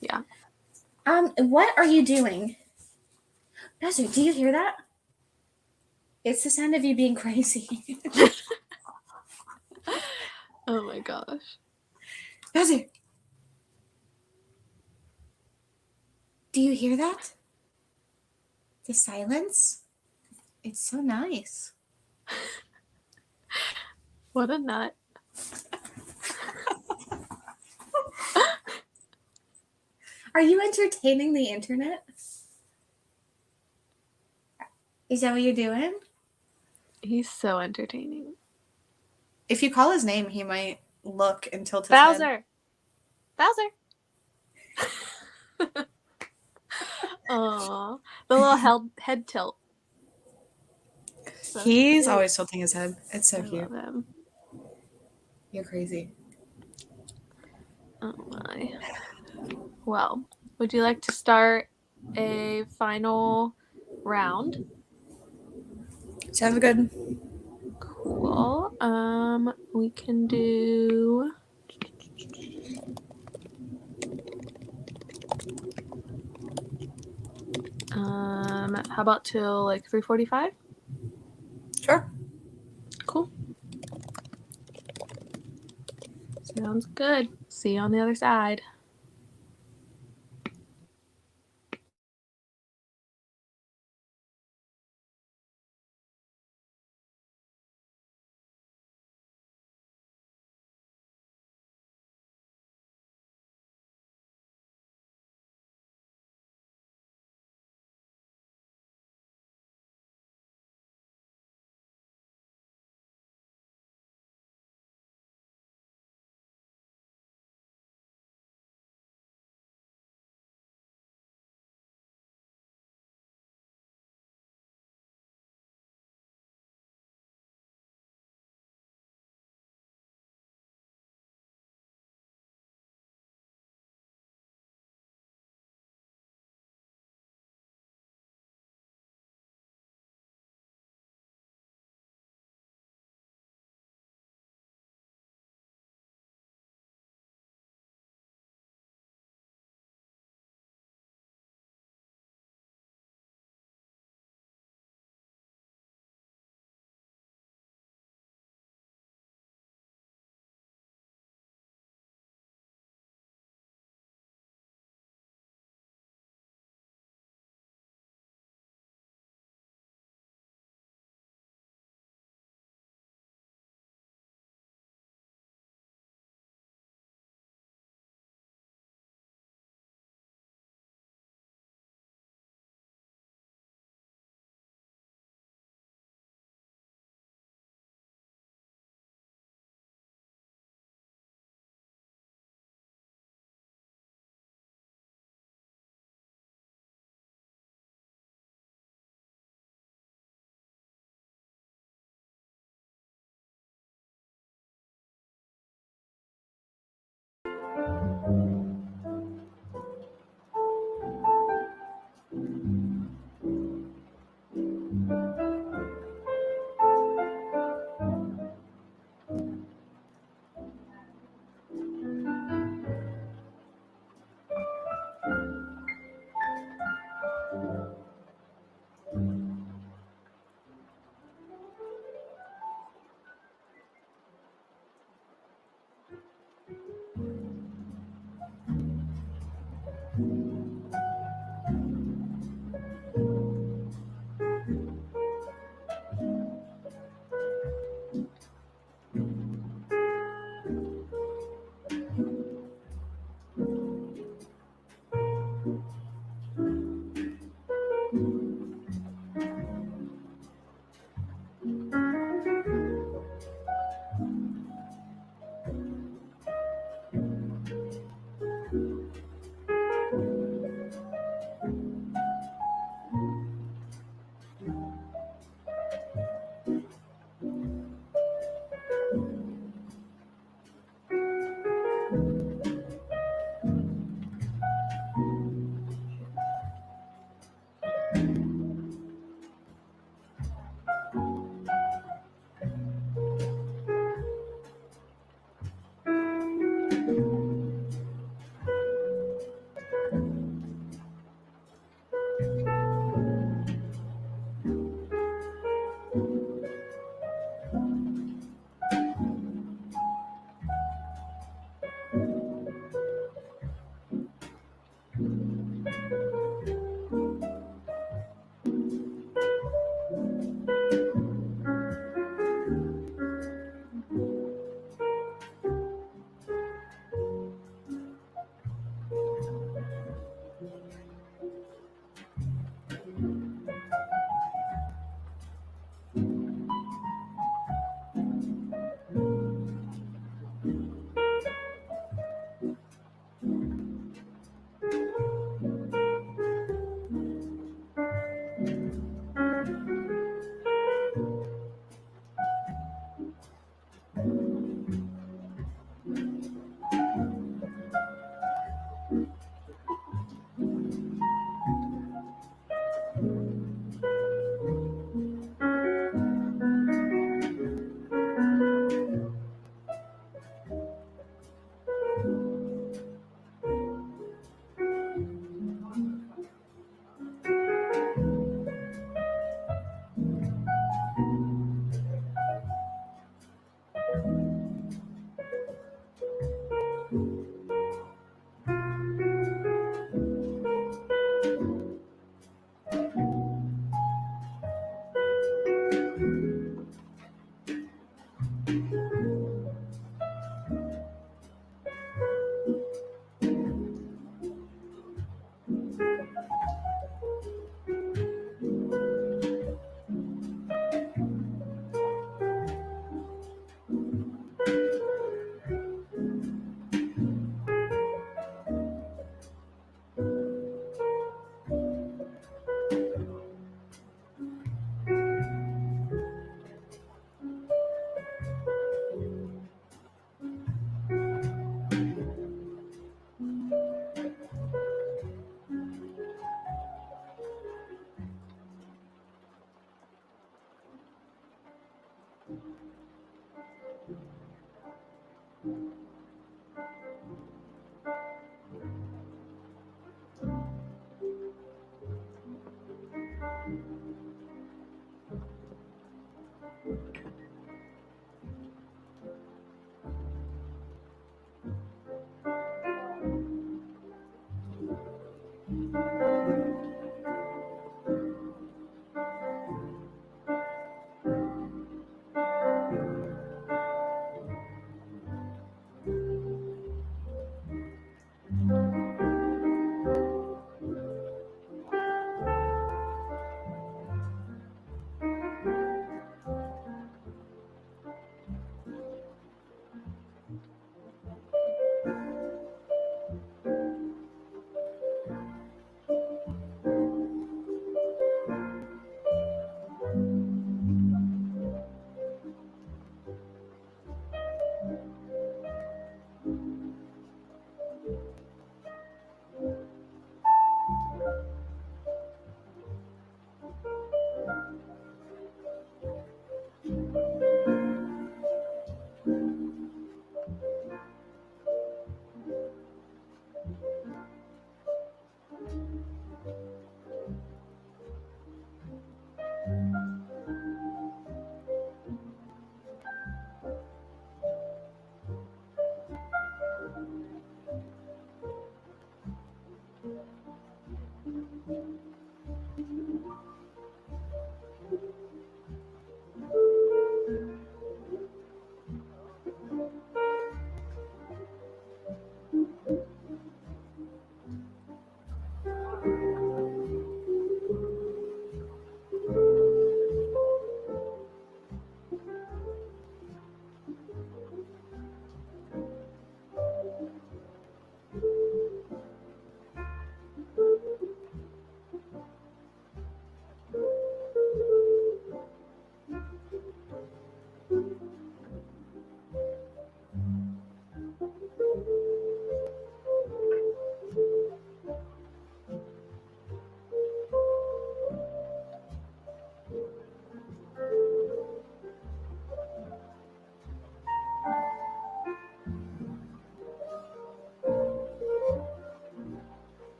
Yeah. What are you doing? Bowser, do you hear that? It's the sound of you being crazy. Oh my gosh. Bowser, do you hear that? The silence? It's so nice. What a nut. Are you entertaining the internet? Is that what you're doing? He's so entertaining. If you call his name, he might look and tilt his head. Bowser! Aw, the little head tilt. So He's cute. always tilting his head. It's so I cute. love him. You're crazy. Oh my. Well, would you like to start a final round? Sounds good. Cool. We can do how about till like 3:45? Sure. Cool. Sounds good. See you on the other side.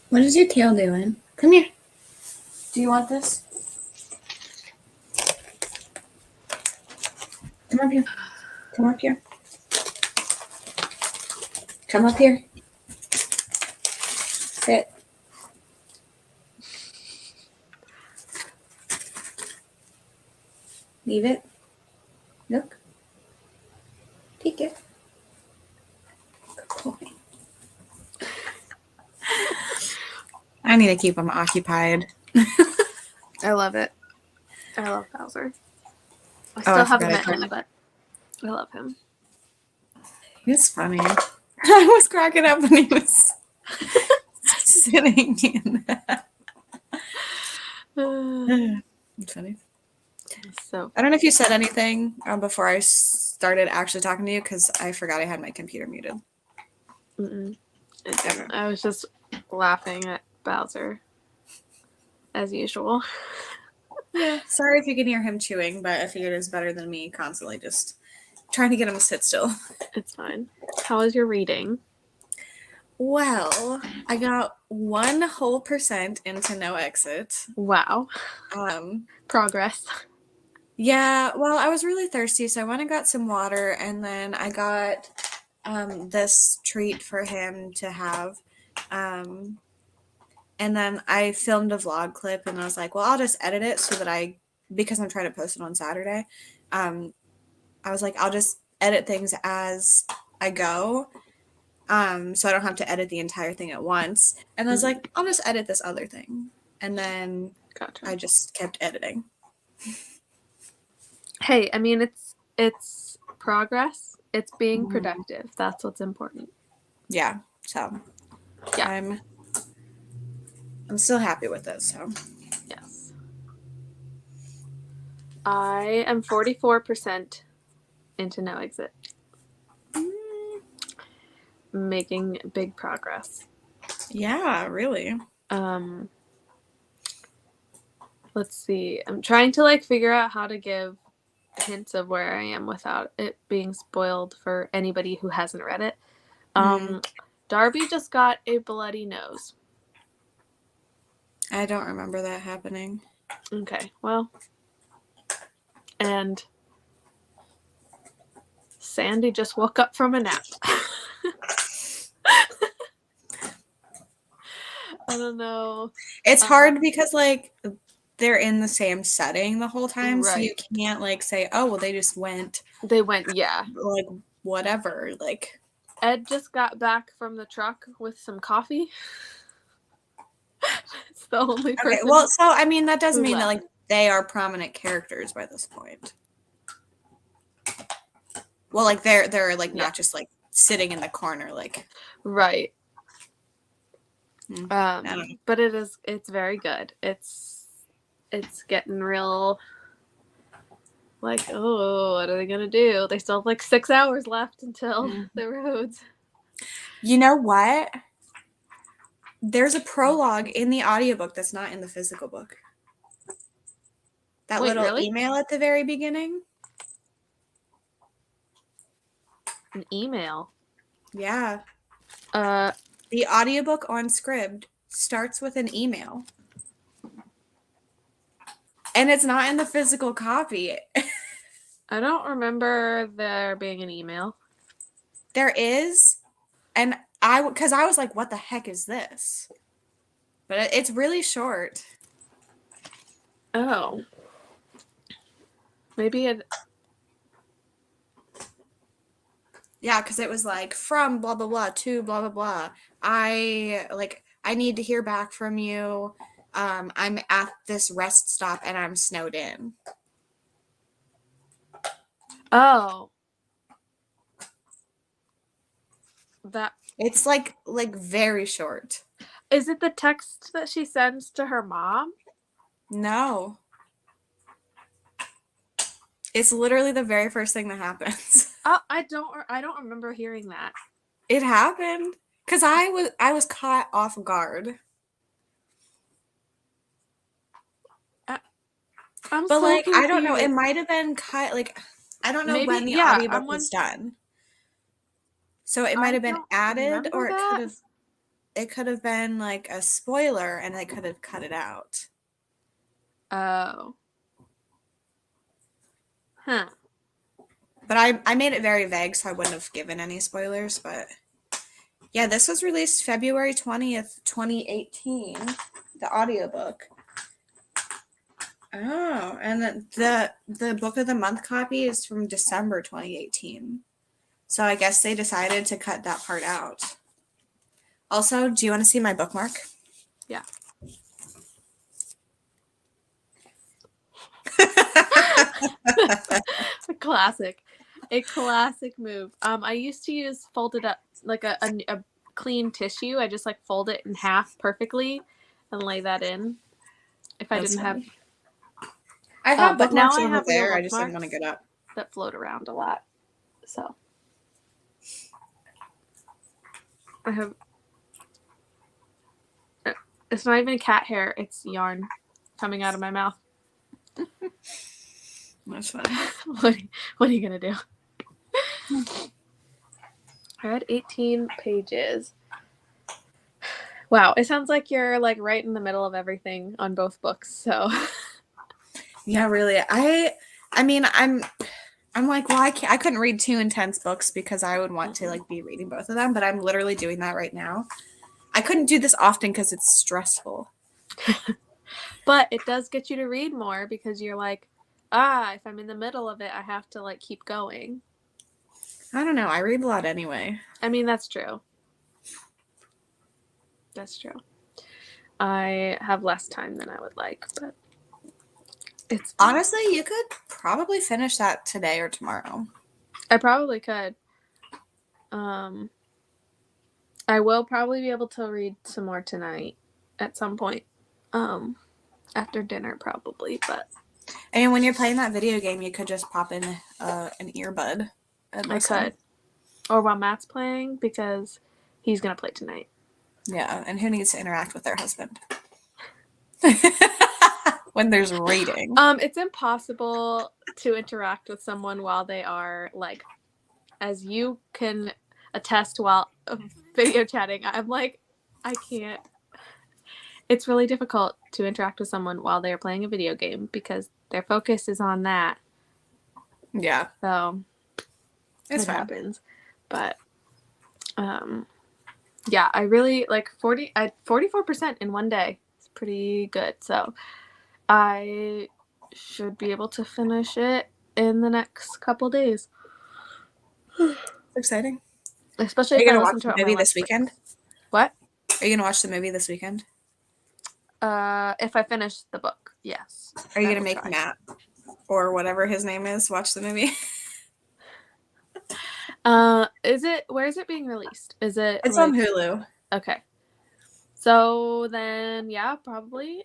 What is your tail doing? Come here. Do you want this? Come up here. Come up here. Come up here. Sit. Leave it. Look. Take it. Good boy. I need to keep him occupied. I love it. I love Bowser. I I still haven't forgot I met him, but I love him. It's funny. I was cracking up when he was sitting in that. It's funny. So I don't know if you said anything before I started actually talking to you because I forgot I had my computer muted. I was just laughing at Bowser as usual. Yeah. Sorry if you can hear him chewing, but I figured it was better than me constantly just trying to get him to sit still. It's fine. How was your reading? Well, I got 1% into No Exit. Wow. Progress. Yeah, well, I was really thirsty, so I went and got some water, and then I got this treat for him to have. And then I filmed a vlog clip, and I was like, well, I'll just edit it so that because I'm trying to post it on Saturday, I was like, I'll just edit things as I go, so I don't have to edit the entire thing at once. And I was like, I'll just edit this other thing. And then Gotcha. I just kept editing. Hey, I mean, it's progress. It's being productive. That's what's important. Yeah, so Yeah. I'm still happy with it, so. Yes. I am 44% into No Exit. Making big progress. Yeah, really. Let's see. I'm trying to figure out how to give hints of where I am without it being spoiled for anybody who hasn't read it. Darby just got a bloody nose. I don't remember that happening. Okay, well. And Sandy just woke up from a nap. I don't know. It's hard because they're in the same setting the whole time, right. so you can't say, oh, well, they just went. They went, yeah. Whatever. Ed just got back from the truck with some coffee. It's the only person. Okay, well, so I mean that does mean that they are prominent characters by this point. Well, they're not just sitting in the corner right. I don't know. But it's very good. It's getting real oh, what are they gonna do? They still have 6 hours left until the roads. You know what? There's a prologue in the audiobook that's not in the physical book. That little email at the very beginning. An email? Yeah. The audiobook on Scribd starts with an email. And it's not in the physical copy. I don't remember there being an email. There is. And because I was like, what the heck is this? But it's really short. Oh. Maybe it. Yeah, because it was from blah, blah, blah to blah, blah, blah. I need to hear back from you. I'm at this rest stop and I'm snowed in. Oh. That. It's very short. Is it the text that she sends to her mom? No. It's literally the very first thing that happens. Oh, I don't remember hearing that. It happened because I was caught off guard. But I don't know. It might have been cut. I don't know when the audiobook was done. So it might have been added, or it could have. it could have been like a spoiler and they could have cut it out. Oh. Huh. But I made it very vague, so I wouldn't have given any spoilers. But yeah, this was released February 20th, 2018, the audiobook. Oh, and the book of the month copy is from December 2018. So I guess they decided to cut that part out. Also, do you want to see my bookmark? Yeah. A classic. A classic move. I used to use folded up, like a clean tissue. I just like fold it in half perfectly and lay that in. If I That's didn't have, funny. I have but now bookmarks I over have real there. I just didn't want to bookmarks get up. that float around a lot. So I have. It's not even cat hair. It's yarn coming out of my mouth. That's funny. What are you gonna do? I read 18 pages. Wow, it sounds like you're like right in the middle of everything on both books. So Yeah, really. I mean, I'm like, well, I couldn't read two intense books because I would want to like be reading both of them, but I'm literally doing that right now. I couldn't do this often because it's stressful. but it does get you to read more because you're like, if I'm in the middle of it, I have to like keep going. I don't know. I read a lot anyway. I mean, that's true. That's true. I have less time than I would like, but it's Honestly, you could probably finish that today or tomorrow. I probably could. I will probably be able to read some more tonight at some point. After dinner probably, but I mean, when you're playing that video game, you could just pop in an earbud and I listen. could. Or while Matt's playing because he's gonna play tonight. Yeah, and who needs to interact with their husband? When there's reading. It's impossible to interact with someone while they are like, as you can attest while video chatting. I'm like, I can't. It's really difficult to interact with someone while they're playing a video game because their focus is on that. Yeah. So It happens. But yeah, I really like 44% in one day. It's pretty good. So I should be able to finish it in the next couple days. It's exciting. Especially Are you if I gonna listen watch to the it on movie my this lunch breaks. weekend? What? Are you gonna watch the movie this weekend? If I finish the book, yes. Are you gonna make Matt or whatever his name is watch the movie? Where is it being released? Is it It's like, on Hulu. Okay. So then yeah, probably.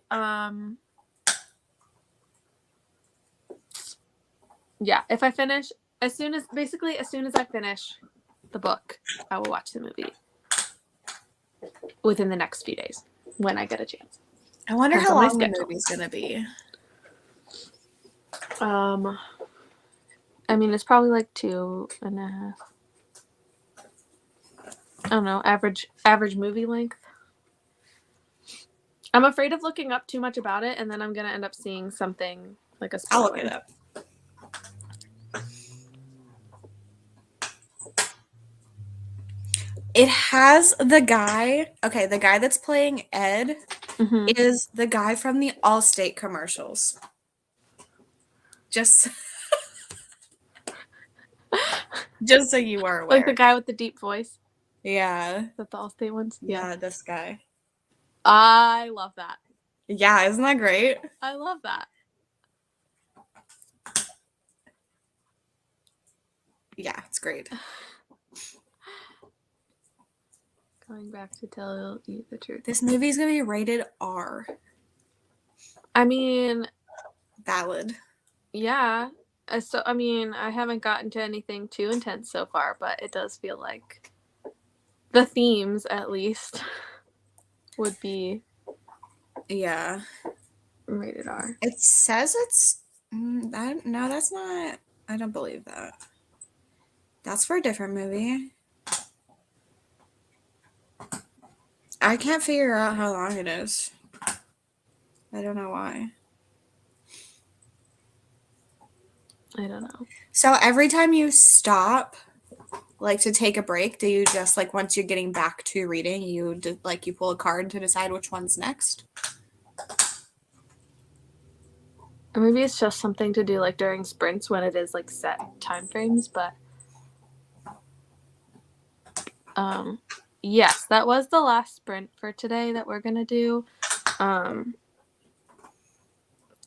Yeah, if I finish as soon as I finish the book, I will watch the movie within the next few days when I get a chance. I wonder Depends how on my long the schedule. movie's gonna be. I mean, it's probably like 2.5. I don't know, average movie length. I'm afraid of looking up too much about it, and then I'm gonna end up seeing something like a spoiler. I'll look it up. It has the guy. Okay, the guy that's playing Ed is the guy from the Allstate commercials. Just so you are aware. Like the guy with the deep voice. Yeah. Is that the Allstate ones? Yeah, this guy. I love that. Yeah, isn't that great? I love that. Yeah, it's great. Going back to tell you the truth. This movie's gonna be rated R. I mean, valid. Yeah. So I mean, I haven't gotten to anything too intense so far, but it does feel like the themes, at least, would be rated R. It says it's no, that's not. I don't believe that. That's for a different movie. I can't figure out how long it is. I don't know why. I don't know. So every time you stop, like to take a break, do you just like once you're getting back to reading, you you pull a card to decide which one's next? Or maybe it's just something to do like during sprints when it is like set time frames, but yes, that was the last sprint for today that we're gonna do.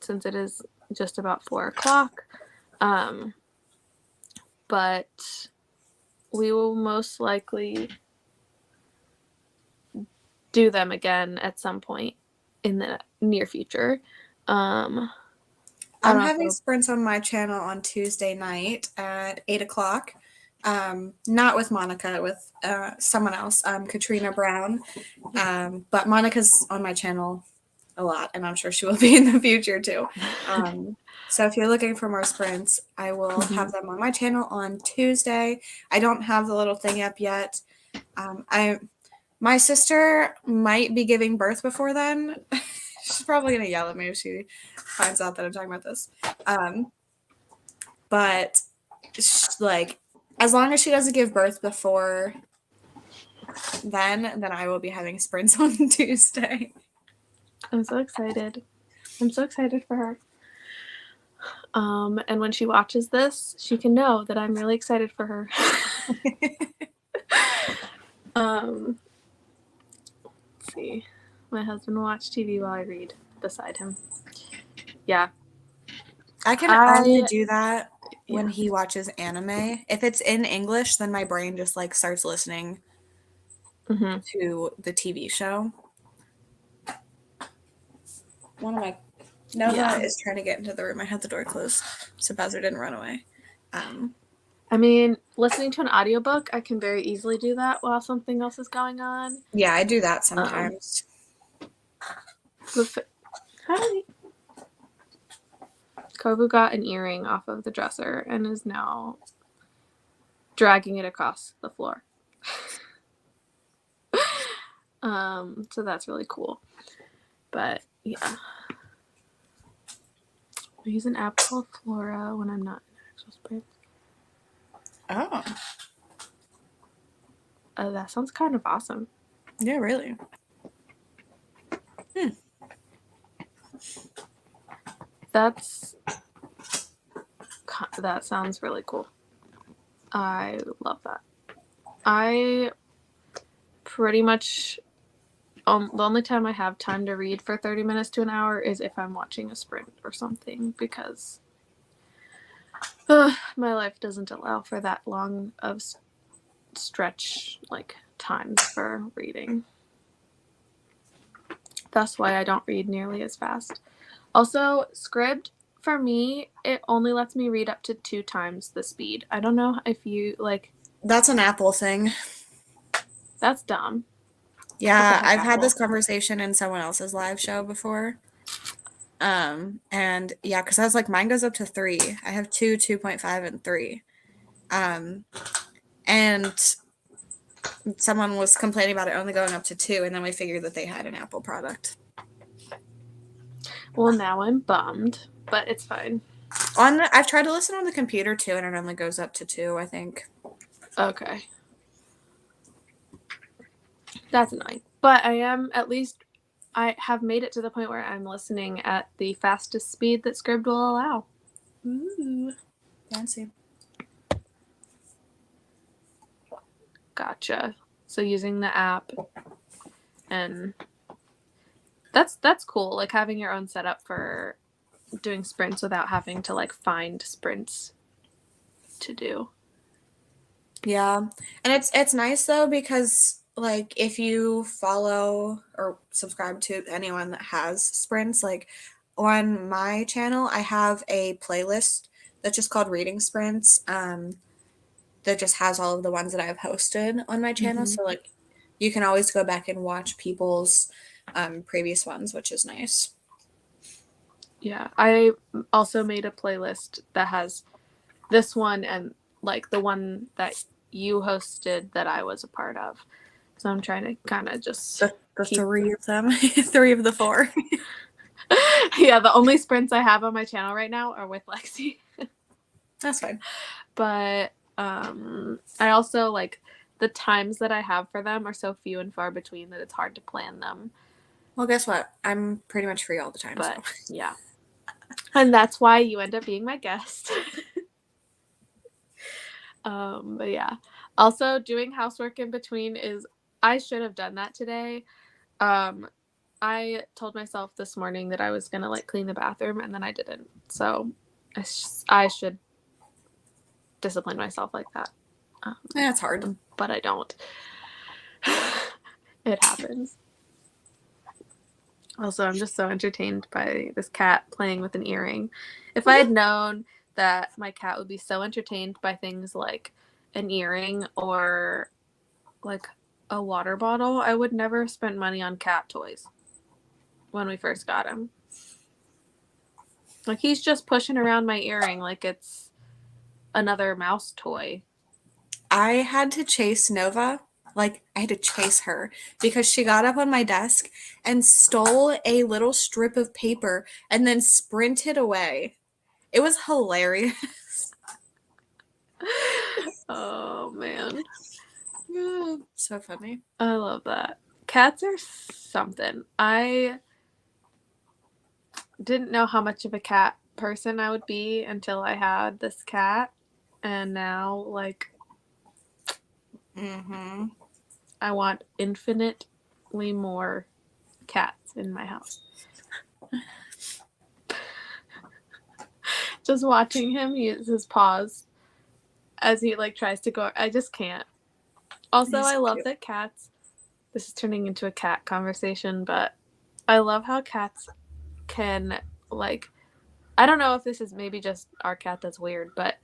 Since it is just about 4:00. But we will most likely do them again at some point in the near future. I'm having sprints on my channel on Tuesday night at 8:00. Not with Monica, with someone else, Katrina Brown. But Monica's on my channel a lot, and I'm sure she will be in the future too. So if you're looking for more sprints, I will have them on my channel on Tuesday. I don't have the little thing up yet. My sister might be giving birth before then. She's probably gonna yell at me if she finds out that I'm talking about this. But like, as long as she doesn't give birth before then I will be having sprints on Tuesday. I'm so excited. I'm so excited for her. And when she watches this, she can know that I'm really excited for her. Let's see. My husband will watch TV while I read beside him. Yeah. I can only do that when he watches anime. If it's in English, then my brain just like starts listening to the TV show. One of my Nova is trying to get into the room. I had the door closed so Bowser didn't run away. I mean, listening to an audiobook, I can very easily do that while something else is going on. Yeah, I do that sometimes. Kobu got an earring off of the dresser and is now dragging it across the floor. So that's really cool. But yeah. I use an app called Flora when I'm not in actual sprints. Oh. That sounds kind of awesome. Yeah, really. That sounds really cool. I love that. I pretty much the only time I have time to read for 30 minutes to an hour is if I'm watching a sprint or something, because my life doesn't allow for that long of stretch like times for reading. That's why I don't read nearly as fast. Also, Scribd, for me, it only lets me read up to 2 times the speed. I don't know if you like. That's an Apple thing. That's dumb. Yeah, I've had this conversation in someone else's live show before. And yeah, because I was like, mine goes up to 3. I have 2, 2.5, and 3. And someone was complaining about it only going up to 2, and then we figured that they had an Apple product. Well, now I'm bummed, but it's fine. I've tried to listen on the computer too, and it only goes up to 2, I think. Okay. That's annoying. But I have made it to the point where I'm listening at the fastest speed that Scribd will allow. Ooh. Fancy. Gotcha. So using the app, and that's cool. Like having your own setup for doing sprints without having to like find sprints to do. Yeah. And it's nice though, because like if you follow or subscribe to anyone that has sprints, like on my channel, I have a playlist that's just called Reading Sprints. That just has all of the ones that I've hosted on my channel. So like you can always go back and watch people's previous ones, which is nice. Yeah, I also made a playlist that has this one and like the one that you hosted that I was a part of. So I'm trying to kind of just The keep. 3 of them, 3 of the 4. Yeah, the only sprints I have on my channel right now are with Lexi. That's fine. But I also like the times that I have for them are so few and far between that it's hard to plan them. Well, guess what? I'm pretty much free all the time. But So. yeah. And that's why you end up being my guest. But yeah. Also, doing housework in between is, I should have done that today. I told myself this morning that I was gonna like clean the bathroom, and then I didn't. So I should discipline myself like that. Yeah, it's hard. But I don't. It happens. Also, I'm just so entertained by this cat playing with an earring. If I had known that my cat would be so entertained by things like an earring or like a water bottle, I would never have spent money on cat toys when we first got him. Like, he's just pushing around my earring like it's another mouse toy. I had to chase Nova. Like, I had to chase her because she got up on my desk and stole a little strip of paper and then sprinted away. It was hilarious. Oh, man. So funny. I love that. Cats are something. I didn't know how much of a cat person I would be until I had this cat. And now, like, I want infinitely more cats in my house. Just watching him use his paws as he like tries to go, I just can't. Also, I love that cats, this is turning into a cat conversation, but I love how cats can, like, I don't know if this is maybe just our cat that's weird, but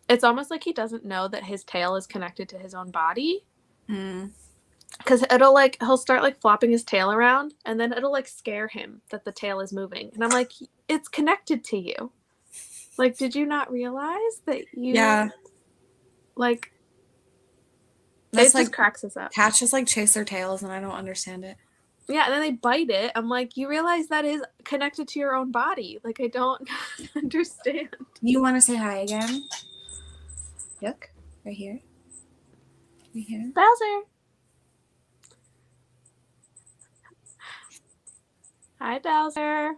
it's almost like he doesn't know that his tail is connected to his own body. Because he'll start like flopping his tail around, and then it'll like scare him that the tail is moving. And I'm like, it's connected to you. Like, did you not realize that you... Yeah. Like, That's it just cracks us up. Cats just like chase their tails, and I don't understand it. Yeah, and then they bite it. I'm like, you realize that is connected to your own body. Like, I don't understand. You want to say hi again? Look, right here. Right here. Bowser. Hi, Bowser.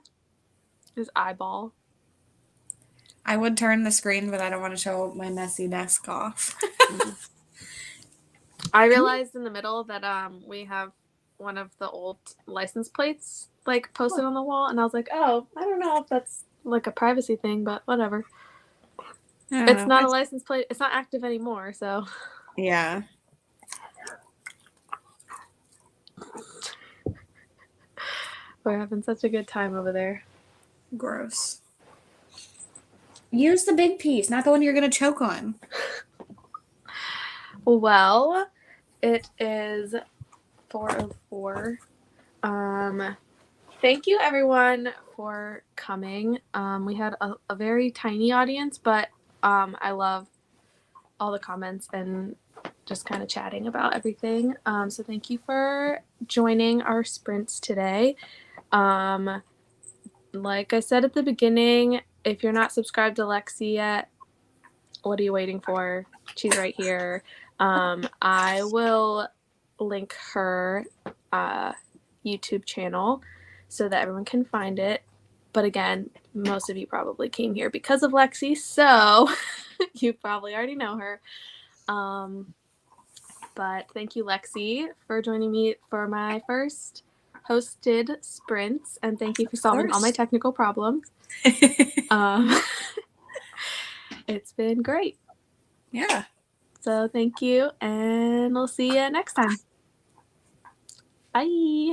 His eyeball. I would turn the screen, but I don't want to show my messy desk off. I realized in the middle that we have one of the old license plates like posted on the wall, and I was like, oh, I don't know if that's like a privacy thing, but whatever. It's not a license plate. It's not active anymore, so. Yeah. We're having such a good time over there. Gross. Use the big piece, not the one you're going to choke on. Well, it is 4:04. Thank you everyone for coming. We had a very tiny audience, but I love all the comments and just kind of chatting about everything. So thank you for joining our sprints today. Like I said at the beginning, if you're not subscribed to Lexi yet, what are you waiting for? She's right here. I will link her YouTube channel so that everyone can find it. But again, most of you probably came here because of Lexi, so you probably already know her. But thank you, Lexi, for joining me for my first hosted sprints, and thank you for solving all my technical problems. It's been great. Yeah. So thank you, and we'll see you next time. Bye.